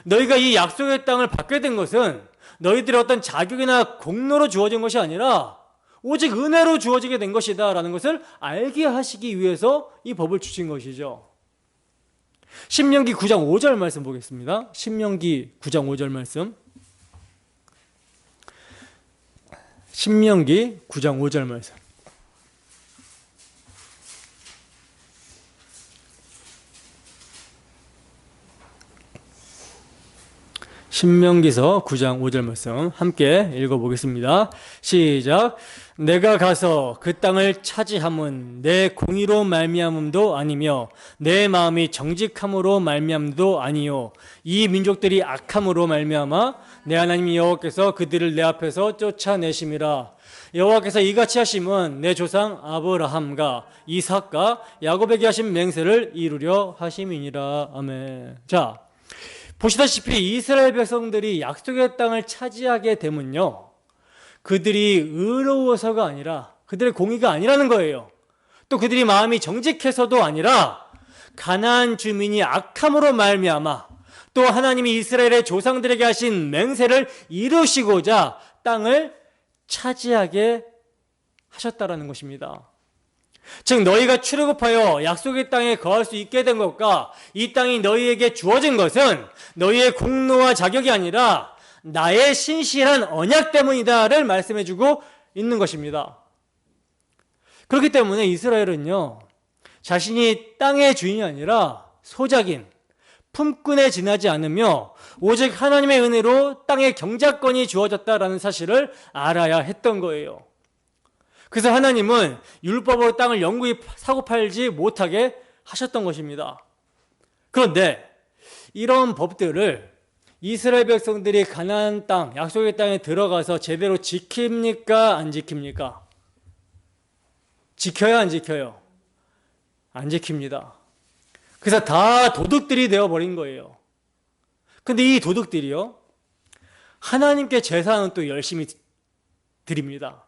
너희가 이 약속의 땅을 받게 된 것은 너희들의 어떤 자격이나 공로로 주어진 것이 아니라 오직 은혜로 주어지게 된 것이다 라는 것을 알게 하시기 위해서 이 법을 주신 것이죠. 신명기 9장 5절 말씀 보겠습니다. 신명기 9장 5절 말씀. 신명기 9장 5절 말씀. 신명기서 9장 5절 말씀 함께 읽어보겠습니다. 시작. 내가 가서 그 땅을 차지함은 내 공의로 말미암음도 아니며 내 마음이 정직함으로 말미암음도 아니요 이 민족들이 악함으로 말미암아 내 하나님 여호와께서 그들을 내 앞에서 쫓아내심이라. 여호와께서 이같이 하심은 내 조상 아브라함과 이삭과 야곱에게 하신 맹세를 이루려 하심이니라. 아멘. 자, 보시다시피 이스라엘 백성들이 약속의 땅을 차지하게 되면요, 그들이 의로워서가 아니라 그들의 공의가 아니라는 거예요. 또 그들이 마음이 정직해서도 아니라 가나안 주민이 악함으로 말미암아 또 하나님이 이스라엘의 조상들에게 하신 맹세를 이루시고자 땅을 차지하게 하셨다라는 것입니다. 즉 너희가 출애굽하여 약속의 땅에 거할 수 있게 된 것과 이 땅이 너희에게 주어진 것은 너희의 공로와 자격이 아니라 나의 신실한 언약 때문이다를 말씀해주고 있는 것입니다. 그렇기 때문에 이스라엘은요, 자신이 땅의 주인이 아니라 소작인, 품꾼에 지나지 않으며 오직 하나님의 은혜로 땅의 경작권이 주어졌다라는 사실을 알아야 했던 거예요. 그래서 하나님은 율법으로 땅을 영구히 사고 팔지 못하게 하셨던 것입니다. 그런데 이런 법들을 이스라엘 백성들이 가나안 땅, 약속의 땅에 들어가서 제대로 지킵니까? 안 지킵니까? 지켜요? 안 지켜요? 안 지킵니다. 그래서 다 도둑들이 되어버린 거예요. 근데 이 도둑들이요, 하나님께 제사는 또 열심히 드립니다.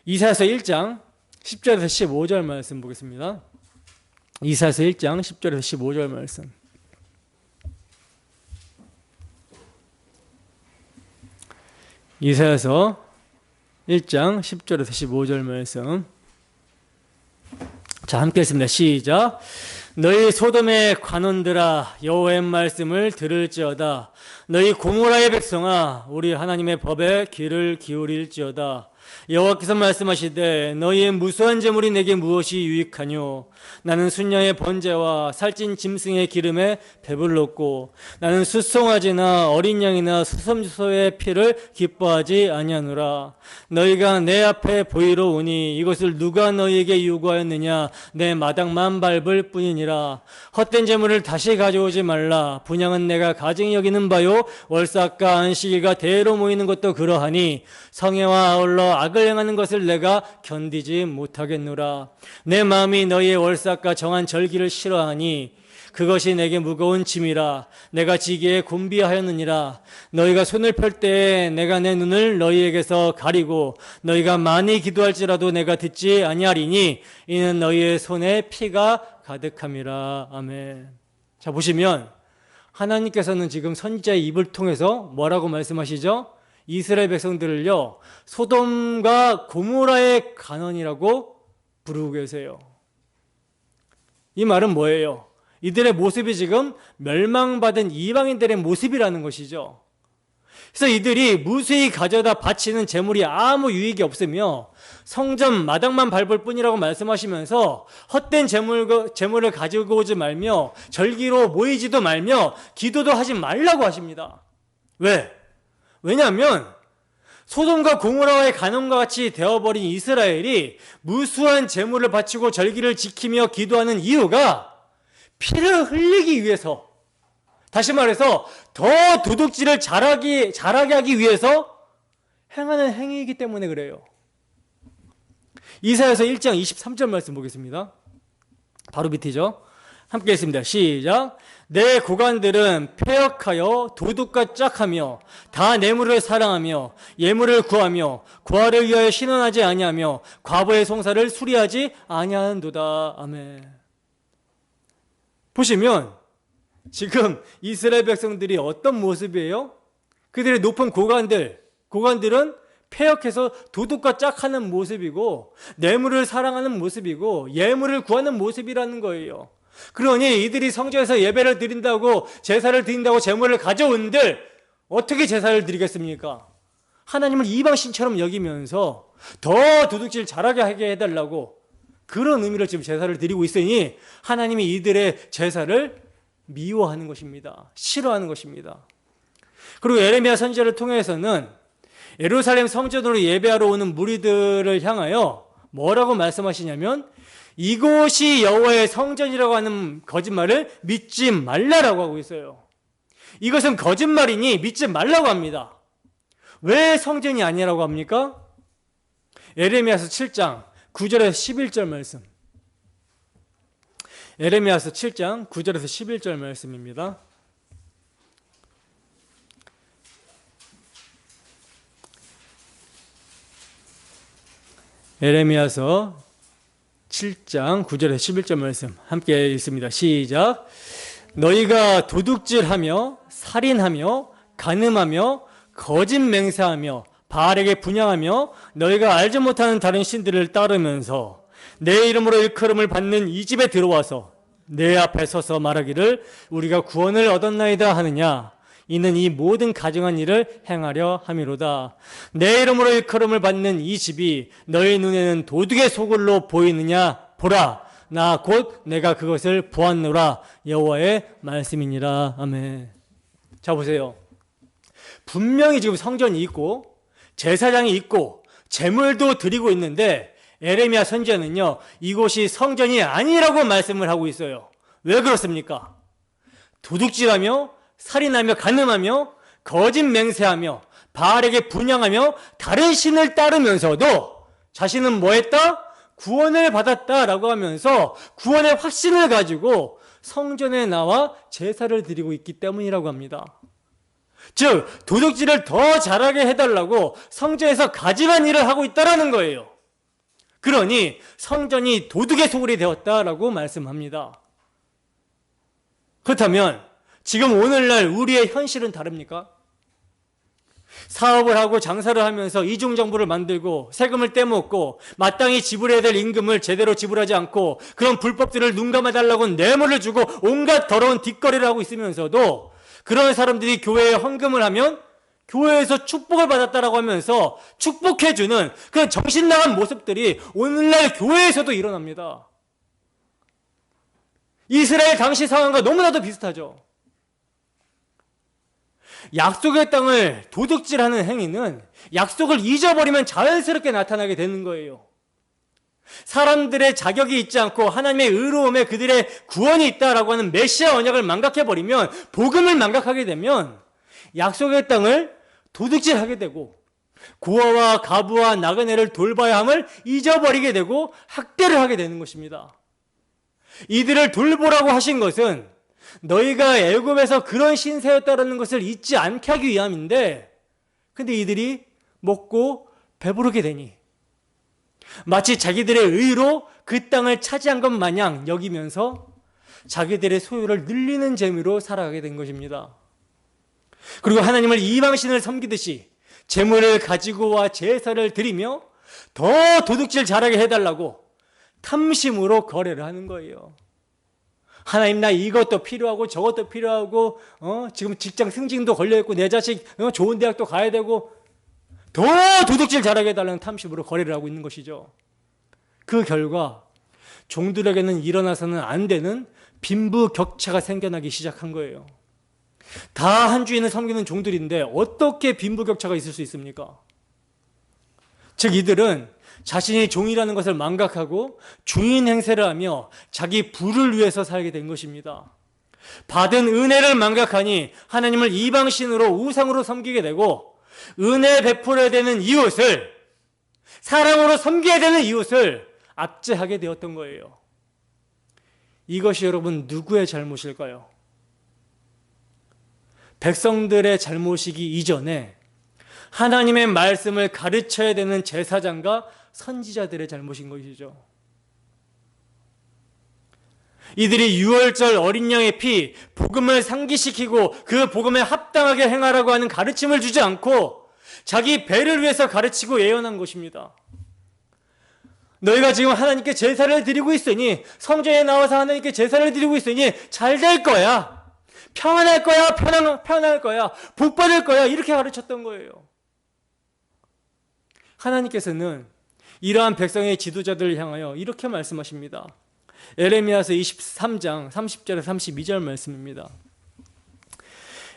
이사야서 1장 10절에서 15절 말씀 보겠습니다. 이사야서 1장 10절에서 15절 말씀. 이사야서 1장 10절에서 15절 말씀. 자, 함께 읽습니다. 시작. 너희 소돔의 관원들아 여호와의 말씀을 들을지어다. 너희 고모라의 백성아 우리 하나님의 법에 귀를 기울일지어다. 여호와께서 말씀하시되 너희의 무수한 재물이 내게 무엇이 유익하뇨? 나는 순양의 번제와 살찐 짐승의 기름에 배불렀고 나는 숫송아지나 어린 양이나 수섬소의 피를 기뻐하지 아니하노라. 너희가 내 앞에 보이러 오니 이것을 누가 너희에게 요구하였느냐? 내 마당만 밟을 뿐이니라. 헛된 재물을 다시 가져오지 말라. 분양은 내가 가증히 여기는 바요 월삭과 안식일과 대로 모이는 것도 그러하니 성회와 아울러 악을 행하는 것을 내가 견디지 못하겠노라. 내 마음이 너희의 월삭과 정한 절기를 싫어하니 그것이 내게 무거운 짐이라. 내가 지기에 곤비하였느니라. 너희가 손을 펼 때에 내가 내 눈을 너희에게서 가리고 너희가 많이 기도할지라도 내가 듣지 아니하리니 이는 너희의 손에 피가 가득함이라. 아멘. 자, 보시면 하나님께서는 지금 선지자의 입을 통해서 뭐라고 말씀하시죠? 이스라엘 백성들을요, 소돔과 고모라의 간원이라고 부르고 계세요. 이 말은 뭐예요? 이들의 모습이 지금 멸망받은 이방인들의 모습이라는 것이죠. 그래서 이들이 무수히 가져다 바치는 재물이 아무 유익이 없으며 성전 마당만 밟을 뿐이라고 말씀하시면서 헛된 재물을 가지고 오지 말며 절기로 모이지도 말며 기도도 하지 말라고 하십니다. 왜? 왜냐하면 소돔과 고모라의 간원과 같이 되어버린 이스라엘이 무수한 재물을 바치고 절기를 지키며 기도하는 이유가 피를 흘리기 위해서, 다시 말해서 더 도둑질을 잘하게 하기 위해서 행하는 행위이기 때문에 그래요. 이사야서 1장 23절 말씀 보겠습니다. 바로 밑이죠. 함께 했습니다. 시작. 내 고관들은 폐역하여 도둑과 짝하며 다 뇌물을 사랑하며 예물을 구하며 고아를 위하여 신원하지 아니하며 과부의 송사를 수리하지 아니하는도다. 아멘. 보시면 지금 이스라엘 백성들이 어떤 모습이에요? 그들의 높은 고관들은 폐역해서 도둑과 짝하는 모습이고 뇌물을 사랑하는 모습이고 예물을 구하는 모습이라는 거예요. 그러니 이들이 성전에서 예배를 드린다고 제사를 드린다고 제물을 가져온들 어떻게 제사를 드리겠습니까? 하나님을 이방신처럼 여기면서 더 도둑질 잘하게 하게 해달라고 그런 의미로 지금 제사를 드리고 있으니 하나님이 이들의 제사를 미워하는 것입니다. 싫어하는 것입니다. 그리고 에레미야 선지자를 통해서는 예루살렘 성전으로 예배하러 오는 무리들을 향하여 뭐라고 말씀하시냐면 이곳이 여호와의 성전이라고 하는 거짓말을 믿지 말라라고 하고 있어요. 이것은 거짓말이니 믿지 말라고 합니다. 왜 성전이 아니라고 합니까? 에레미야서 7장 9절에서 11절 말씀. 에레미야서 7장 9절에서 11절 말씀입니다. 에레미야서 7장 9절에서 11절 말씀 함께 읽습니다. 시작. 너희가 도둑질하며 살인하며 간음하며 거짓 맹세하며 바알에게 분향하며 너희가 알지 못하는 다른 신들을 따르면서 내 이름으로 일컬음을 받는 이 집에 들어와서 내 앞에 서서 말하기를 우리가 구원을 얻었나이다 하느냐. 이는 이 모든 가증한 일을 행하려 함이로다. 내 이름으로 일컬음을 받는 이 집이 너희 눈에는 도둑의 소굴로 보이느냐. 보라, 나 곧 내가 그것을 보았노라. 여호와의 말씀이니라. 아멘. 자, 보세요. 분명히 지금 성전이 있고 제사장이 있고 제물도 드리고 있는데 에레미야 선지자는요, 이곳이 성전이 아니라고 말씀을 하고 있어요. 왜 그렇습니까? 도둑질하며 살인하며 간음하며 거짓 맹세하며 바알에게 분향하며 다른 신을 따르면서도 자신은 뭐 했다? 구원을 받았다라고 하면서 구원의 확신을 가지고 성전에 나와 제사를 드리고 있기 때문이라고 합니다. 즉 도둑질을 더 잘하게 해달라고 성전에서 가증한 일을 하고 있다라는 거예요. 그러니 성전이 도둑의 소굴이 되었다라고 말씀합니다. 그렇다면 지금 오늘날 우리의 현실은 다릅니까? 사업을 하고 장사를 하면서 이중정부를 만들고 세금을 떼먹고 마땅히 지불해야 될 임금을 제대로 지불하지 않고 그런 불법들을 눈 감아달라고 뇌물을 주고 온갖 더러운 뒷거래를 하고 있으면서도 그런 사람들이 교회에 헌금을 하면 교회에서 축복을 받았다라고 하면서 축복해주는 그런 정신 나간 모습들이 오늘날 교회에서도 일어납니다. 이스라엘 당시 상황과 너무나도 비슷하죠. 약속의 땅을 도둑질하는 행위는 약속을 잊어버리면 자연스럽게 나타나게 되는 거예요. 사람들의 자격이 있지 않고 하나님의 의로움에 그들의 구원이 있다라고 하는 메시아 언약을 망각해버리면, 복음을 망각하게 되면 약속의 땅을 도둑질하게 되고 고아와 가부와 나그네를 돌봐야 함을 잊어버리게 되고 학대를 하게 되는 것입니다. 이들을 돌보라고 하신 것은 너희가 애굽에서 그런 신세였다라는 것을 잊지 않게 하기 위함인데, 근데 이들이 먹고 배부르게 되니 마치 자기들의 의로 그 땅을 차지한 것 마냥 여기면서 자기들의 소유를 늘리는 재미로 살아가게 된 것입니다. 그리고 하나님을 이방신을 섬기듯이 재물을 가지고 와 제사를 드리며 더 도둑질 잘하게 해달라고 탐심으로 거래를 하는 거예요. 하나님, 나 이것도 필요하고 저것도 필요하고 지금 직장 승진도 걸려있고 내 자식 좋은 대학도 가야 되고 더 도둑질 잘하게 해달라는 탐심으로 거래를 하고 있는 것이죠. 그 결과 종들에게는 일어나서는 안 되는 빈부격차가 생겨나기 시작한 거예요. 다 한 주인을 섬기는 종들인데 어떻게 빈부격차가 있을 수 있습니까? 즉 이들은 자신이 종이라는 것을 망각하고 주인 행세를 하며 자기 부를 위해서 살게 된 것입니다. 받은 은혜를 망각하니 하나님을 이방신으로 우상으로 섬기게 되고, 은혜 베풀어야 되는 이웃을, 사랑으로 섬겨야 되는 이웃을 압제하게 되었던 거예요. 이것이 여러분 누구의 잘못일까요? 백성들의 잘못이기 이전에 하나님의 말씀을 가르쳐야 되는 제사장과 선지자들의 잘못인 것이죠. 이들이 유월절 어린 양의 피, 복음을 상기시키고 그 복음에 합당하게 행하라고 하는 가르침을 주지 않고 자기 배를 위해서 가르치고 예언한 것입니다. 너희가 지금 하나님께 제사를 드리고 있으니, 성전에 나와서 하나님께 제사를 드리고 있으니 잘 될 거야, 평안할 거야, 편안할 거야, 복 받을 거야, 이렇게 가르쳤던 거예요. 하나님께서는 이러한 백성의 지도자들을 향하여 이렇게 말씀하십니다. 에레미야서 23장 30절에서 32절 말씀입니다.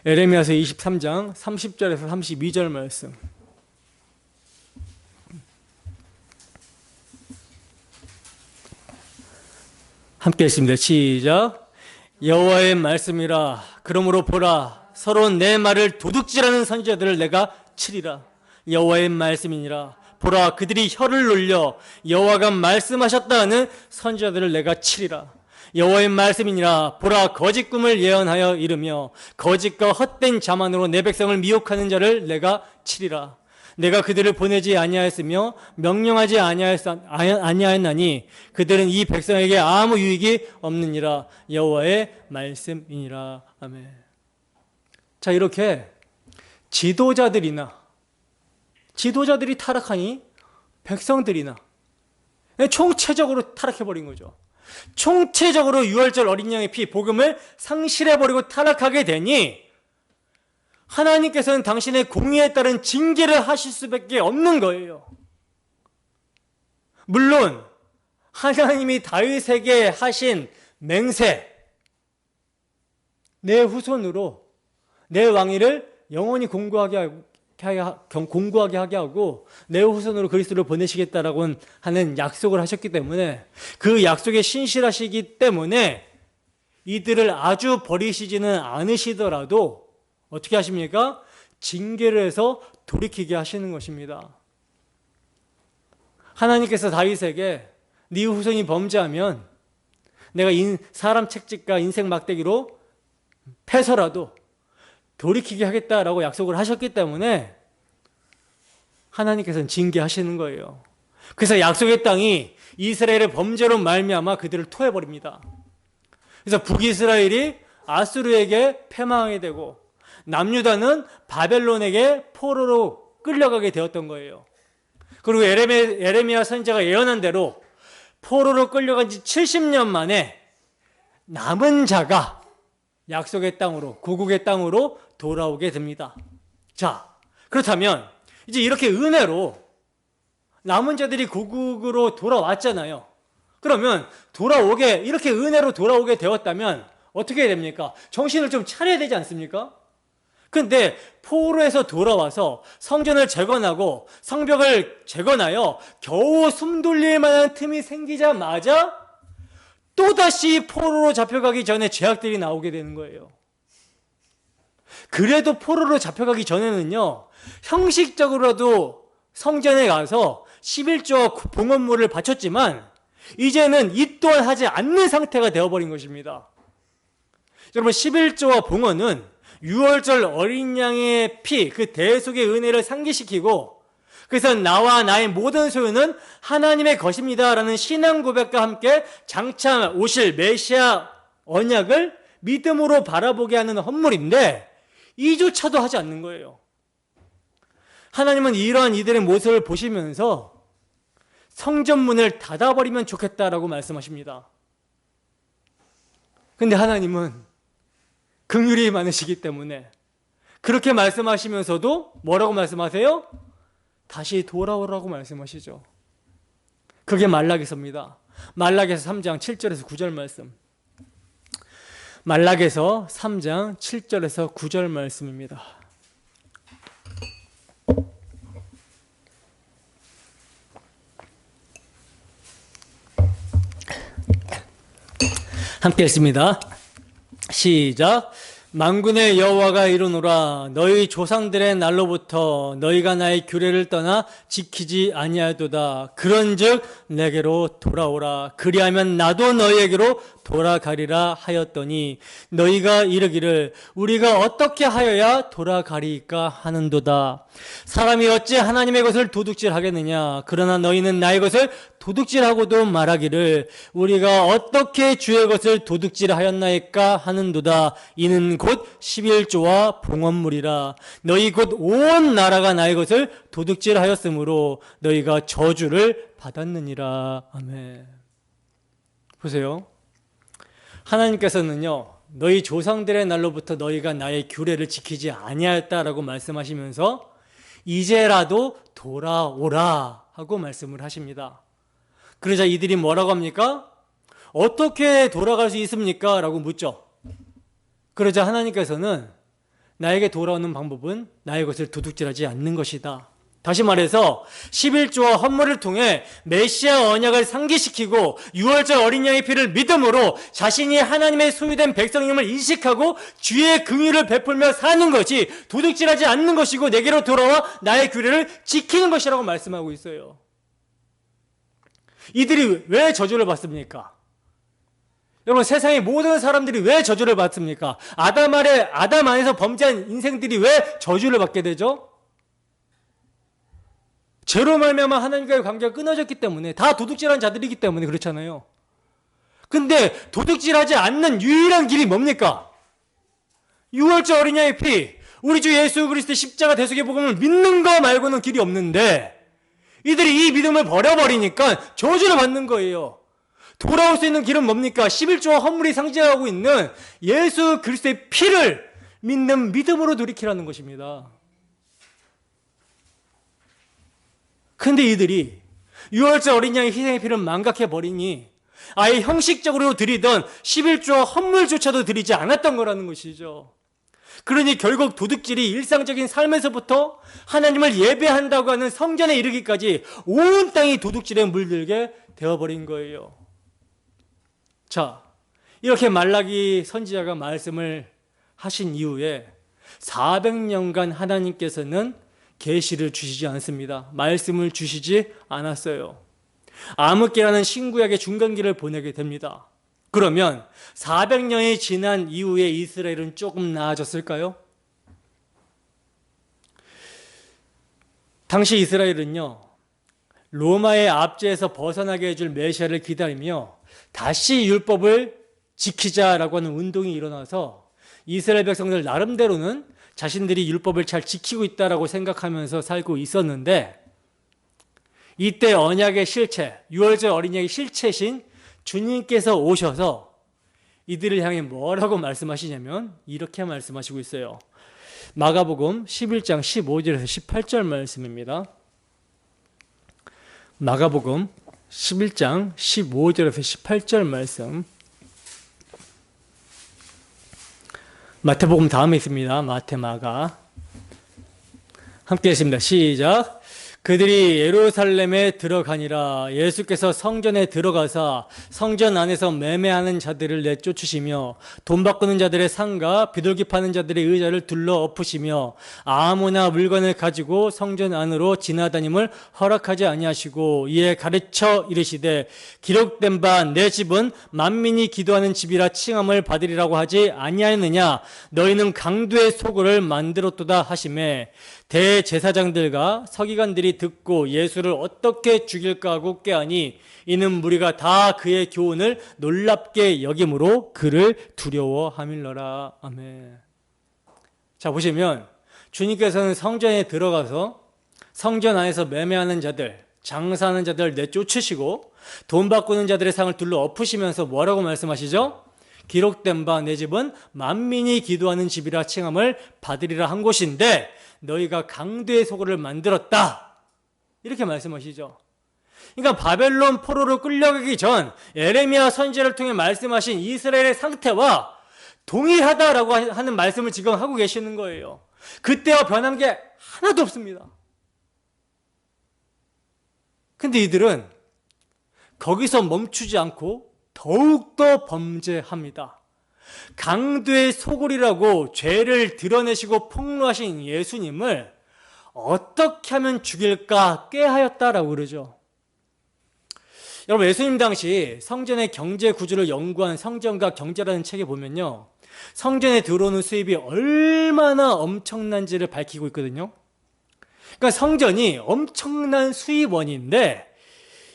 에레미야서 23장 30절에서 32절 말씀. 함께 읽습니다. 시작. 여호와의 말씀이라. 그러므로 보라, 서로 내 말을 도둑질하는 선지자들을 내가 치리라. 여호와의 말씀이니라. 보라, 그들이 혀를 놀려 여호와가 말씀하셨다 하는 선지자들을 내가 치리라. 여호와의 말씀이니라. 보라, 거짓 꿈을 예언하여 이르며 거짓과 헛된 자만으로 내 백성을 미혹하는 자를 내가 치리라. 내가 그들을 보내지 아니하였으며 명령하지 아니하였나니 그들은 이 백성에게 아무 유익이 없느니라. 여호와의 말씀이니라. 아멘. 자, 이렇게 지도자들이 타락하니 백성들이나 총체적으로 타락해버린 거죠. 총체적으로 유월절 어린 양의 피, 복음을 상실해버리고 타락하게 되니 하나님께서는 당신의 공의에 따른 징계를 하실 수밖에 없는 거예요. 물론 하나님이 다윗에게 하신 맹세, 내 후손으로 내 왕위를 영원히 공고하게 하게 하고 내 후손으로 그리스도를 보내시겠다라고 하는 약속을 하셨기 때문에, 그 약속에 신실하시기 때문에 이들을 아주 버리시지는 않으시더라도 어떻게 하십니까? 징계를 해서 돌이키게 하시는 것입니다. 하나님께서 다윗에게 네 후손이 범죄하면 내가 사람 채찍과 인생 막대기로 패서라도 돌이키게 하겠다라고 약속을 하셨기 때문에 하나님께서는 징계하시는 거예요. 그래서 약속의 땅이 이스라엘의 범죄로 말미암아 그들을 토해버립니다. 그래서 북이스라엘이 아수르에게 패망하게 되고 남유다는 바벨론에게 포로로 끌려가게 되었던 거예요. 그리고 에레미야 선지자가 예언한 대로 포로로 끌려간 지 70년 만에 남은 자가 약속의 땅으로, 고국의 땅으로 돌아오게 됩니다. 자, 그렇다면 이제 이렇게 은혜로 남은 자들이 고국으로 돌아왔잖아요. 그러면 이렇게 은혜로 돌아오게 되었다면 어떻게 됩니까? 정신을 좀 차려야 되지 않습니까? 근데 포로에서 돌아와서 성전을 재건하고 성벽을 재건하여 겨우 숨 돌릴 만한 틈이 생기자마자 또다시 포로로 잡혀가기 전에 죄악들이 나오게 되는 거예요. 그래도 포로로 잡혀가기 전에는요, 형식적으로라도 성전에 가서 11조와 봉헌물을 바쳤지만 이제는 이 또한 하지 않는 상태가 되어버린 것입니다. 여러분, 11조와 봉헌은 6월절 어린 양의 피, 그 대속의 은혜를 상기시키고, 그래서 나와 나의 모든 소유는 하나님의 것입니다 라는 신앙 고백과 함께 장차 오실 메시아 언약을 믿음으로 바라보게 하는 헌물인데, 이조차도 하지 않는 거예요. 하나님은 이러한 이들의 모습을 보시면서 성전문을 닫아버리면 좋겠다라고 말씀하십니다. 근데 하나님은 긍휼이 많으시기 때문에 그렇게 말씀하시면서도 뭐라고 말씀하세요? 다시 돌아오라고 말씀하시죠. 그게 말라기서입니다. 말라기서 3장 7절에서 9절 말씀. 말라기서 3장 7절에서 9절 말씀입니다. 함께 읽습니다. 시작. 만군의 여호와가 이르노라. 너희 조상들의 날로부터 너희가 나의 규례를 떠나 지키지 아니하도다. 그런즉 내게로 돌아오라. 그리하면 나도 너희에게로 돌아가리라 하였더니 너희가 이르기를 우리가 어떻게 하여야 돌아가리까 하는도다. 사람이 어찌 하나님의 것을 도둑질하겠느냐. 그러나 너희는 나의 것을 도둑질하고도 말하기를 우리가 어떻게 주의 것을 도둑질하였나이까 하는도다. 이는 곧 11조와 봉헌물이라. 너희 곧 온 나라가 나의 것을 도둑질하였으므로 너희가 저주를 받았느니라. 아멘. 보세요. 하나님께서는요, 너희 조상들의 날로부터 너희가 나의 규례를 지키지 아니하였다라고 말씀하시면서 이제라도 돌아오라 하고 말씀을 하십니다. 그러자 이들이 뭐라고 합니까? 어떻게 돌아갈 수 있습니까? 라고 묻죠. 그러자 하나님께서는 나에게 돌아오는 방법은 나의 것을 도둑질하지 않는 것이다. 다시 말해서 11조와 헌물을 통해 메시아 언약을 상기시키고 6월절 어린 양의 피를 믿음으로 자신이 하나님의 소유된 백성임을 인식하고 주의 긍휼을 베풀며 사는 것이 도둑질하지 않는 것이고 내게로 돌아와 나의 규례를 지키는 것이라고 말씀하고 있어요. 이들이 왜 저주를 받습니까? 여러분, 세상의 모든 사람들이 왜 저주를 받습니까? 아담 안에서 범죄한 인생들이 왜 저주를 받게 되죠? 죄로 말미암아 하나님과의 관계가 끊어졌기 때문에, 다 도둑질한 자들이기 때문에 그렇잖아요. 근데 도둑질하지 않는 유일한 길이 뭡니까? 6월절 어린 양의 피, 우리 주 예수 그리스도의 십자가 대속의 복음을 믿는 거 말고는 길이 없는데 이들이 이 믿음을 버려버리니까 저주를 받는 거예요. 돌아올 수 있는 길은 뭡니까? 11조와 헌물이 상징하고 있는 예수 그리스도의 피를 믿는 믿음으로 돌이키라는 것입니다. 근데 이들이 6월절 어린 양의 희생의 피를 망각해버리니 아예 형식적으로 드리던 11조와 헌물조차도 드리지 않았던 거라는 것이죠. 그러니 결국 도둑질이 일상적인 삶에서부터 하나님을 예배한다고 하는 성전에 이르기까지 온 땅이 도둑질에 물들게 되어버린 거예요. 자, 이렇게 말라기 선지자가 말씀을 하신 이후에 400년간 하나님께서는 계시를 주시지 않습니다. 말씀을 주시지 않았어요. 암흑기라는 신구약의 중간기를 보내게 됩니다. 그러면 400년이 지난 이후에 이스라엘은 조금 나아졌을까요? 당시 이스라엘은요, 로마의 압제에서 벗어나게 해줄 메시아를 기다리며 다시 율법을 지키자라고 하는 운동이 일어나서 이스라엘 백성들 나름대로는 자신들이 율법을 잘 지키고 있다라고 생각하면서 살고 있었는데, 이때 언약의 실체, 6월절 어린 양의 실체신 주님께서 오셔서 이들을 향해 뭐라고 말씀하시냐면 이렇게 말씀하시고 있어요. 마가복음 11장 15절에서 18절 말씀입니다. 마가복음 11장 15절에서 18절 말씀. 마태복음 다음에 있습니다. 마태, 마가. 함께 했습니다. 시작. 그들이 예루살렘에 들어가니라. 예수께서 성전에 들어가사 성전 안에서 매매하는 자들을 내쫓으시며 돈 바꾸는 자들의 상가 비둘기 파는 자들의 의자를 둘러 엎으시며 아무나 물건을 가지고 성전 안으로 지나다님을 허락하지 아니하시고 이에 가르쳐 이르시되 기록된 바 내 집은 만민이 기도하는 집이라 칭함을 받으리라고 하지 아니하였느냐. 너희는 강도의 소굴을 만들었도다 하시매 대제사장들과 서기관들이 듣고 예수를 어떻게 죽일까 하고 꾀하니 이는 무리가 다 그의 교훈을 놀랍게 여김으로 그를 두려워함일러라. 아멘. 자, 보시면 주님께서는 성전에 들어가서 성전 안에서 매매하는 자들, 장사하는 자들 내쫓으시고 돈 바꾸는 자들의 상을 둘러 엎으시면서 뭐라고 말씀하시죠? 기록된 바 내 집은 만민이 기도하는 집이라 칭함을 받으리라 한 곳인데 너희가 강도의 소굴을 만들었다. 이렇게 말씀하시죠. 그러니까 바벨론 포로로 끌려가기 전 예레미야 선지자를 통해 말씀하신 이스라엘의 상태와 동일하다라고 하는 말씀을 지금 하고 계시는 거예요. 그때와 변한 게 하나도 없습니다. 근데 이들은 거기서 멈추지 않고 더욱더 범죄합니다. 강도의 소굴이라고 죄를 드러내시고 폭로하신 예수님을 어떻게 하면 죽일까 꾀하였다라고 그러죠. 여러분, 예수님 당시 성전의 경제 구조를 연구한 성전과 경제라는 책에 보면요, 성전에 들어오는 수입이 얼마나 엄청난지를 밝히고 있거든요. 그러니까 성전이 엄청난 수입원인데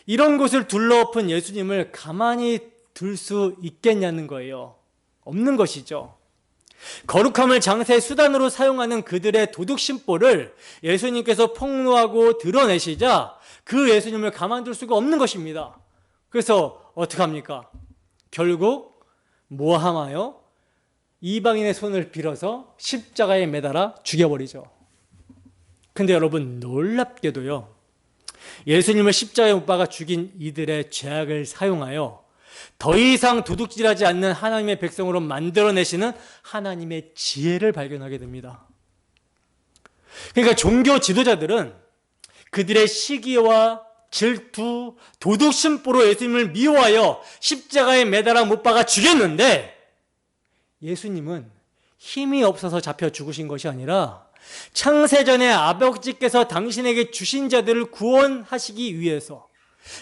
이런 곳을 둘러엎은 예수님을 가만히 둘 수 있겠냐는 거예요. 없는 것이죠. 거룩함을 장사의 수단으로 사용하는 그들의 도둑심보를 예수님께서 폭로하고 드러내시자 그 예수님을 가만둘 수가 없는 것입니다. 그래서 어떡합니까? 결국 모함하여 이방인의 손을 빌어서 십자가에 매달아 죽여버리죠. 근데 여러분, 놀랍게도요, 예수님을 십자가에 못 박아 죽인 이들의 죄악을 사용하여 더 이상 도둑질하지 않는 하나님의 백성으로 만들어내시는 하나님의 지혜를 발견하게 됩니다. 그러니까 종교 지도자들은 그들의 시기와 질투, 도둑심보로 예수님을 미워하여 십자가에 매달아 못 박아 죽였는데 예수님은 힘이 없어서 잡혀 죽으신 것이 아니라 창세전에 아버지께서 당신에게 주신 자들을 구원하시기 위해서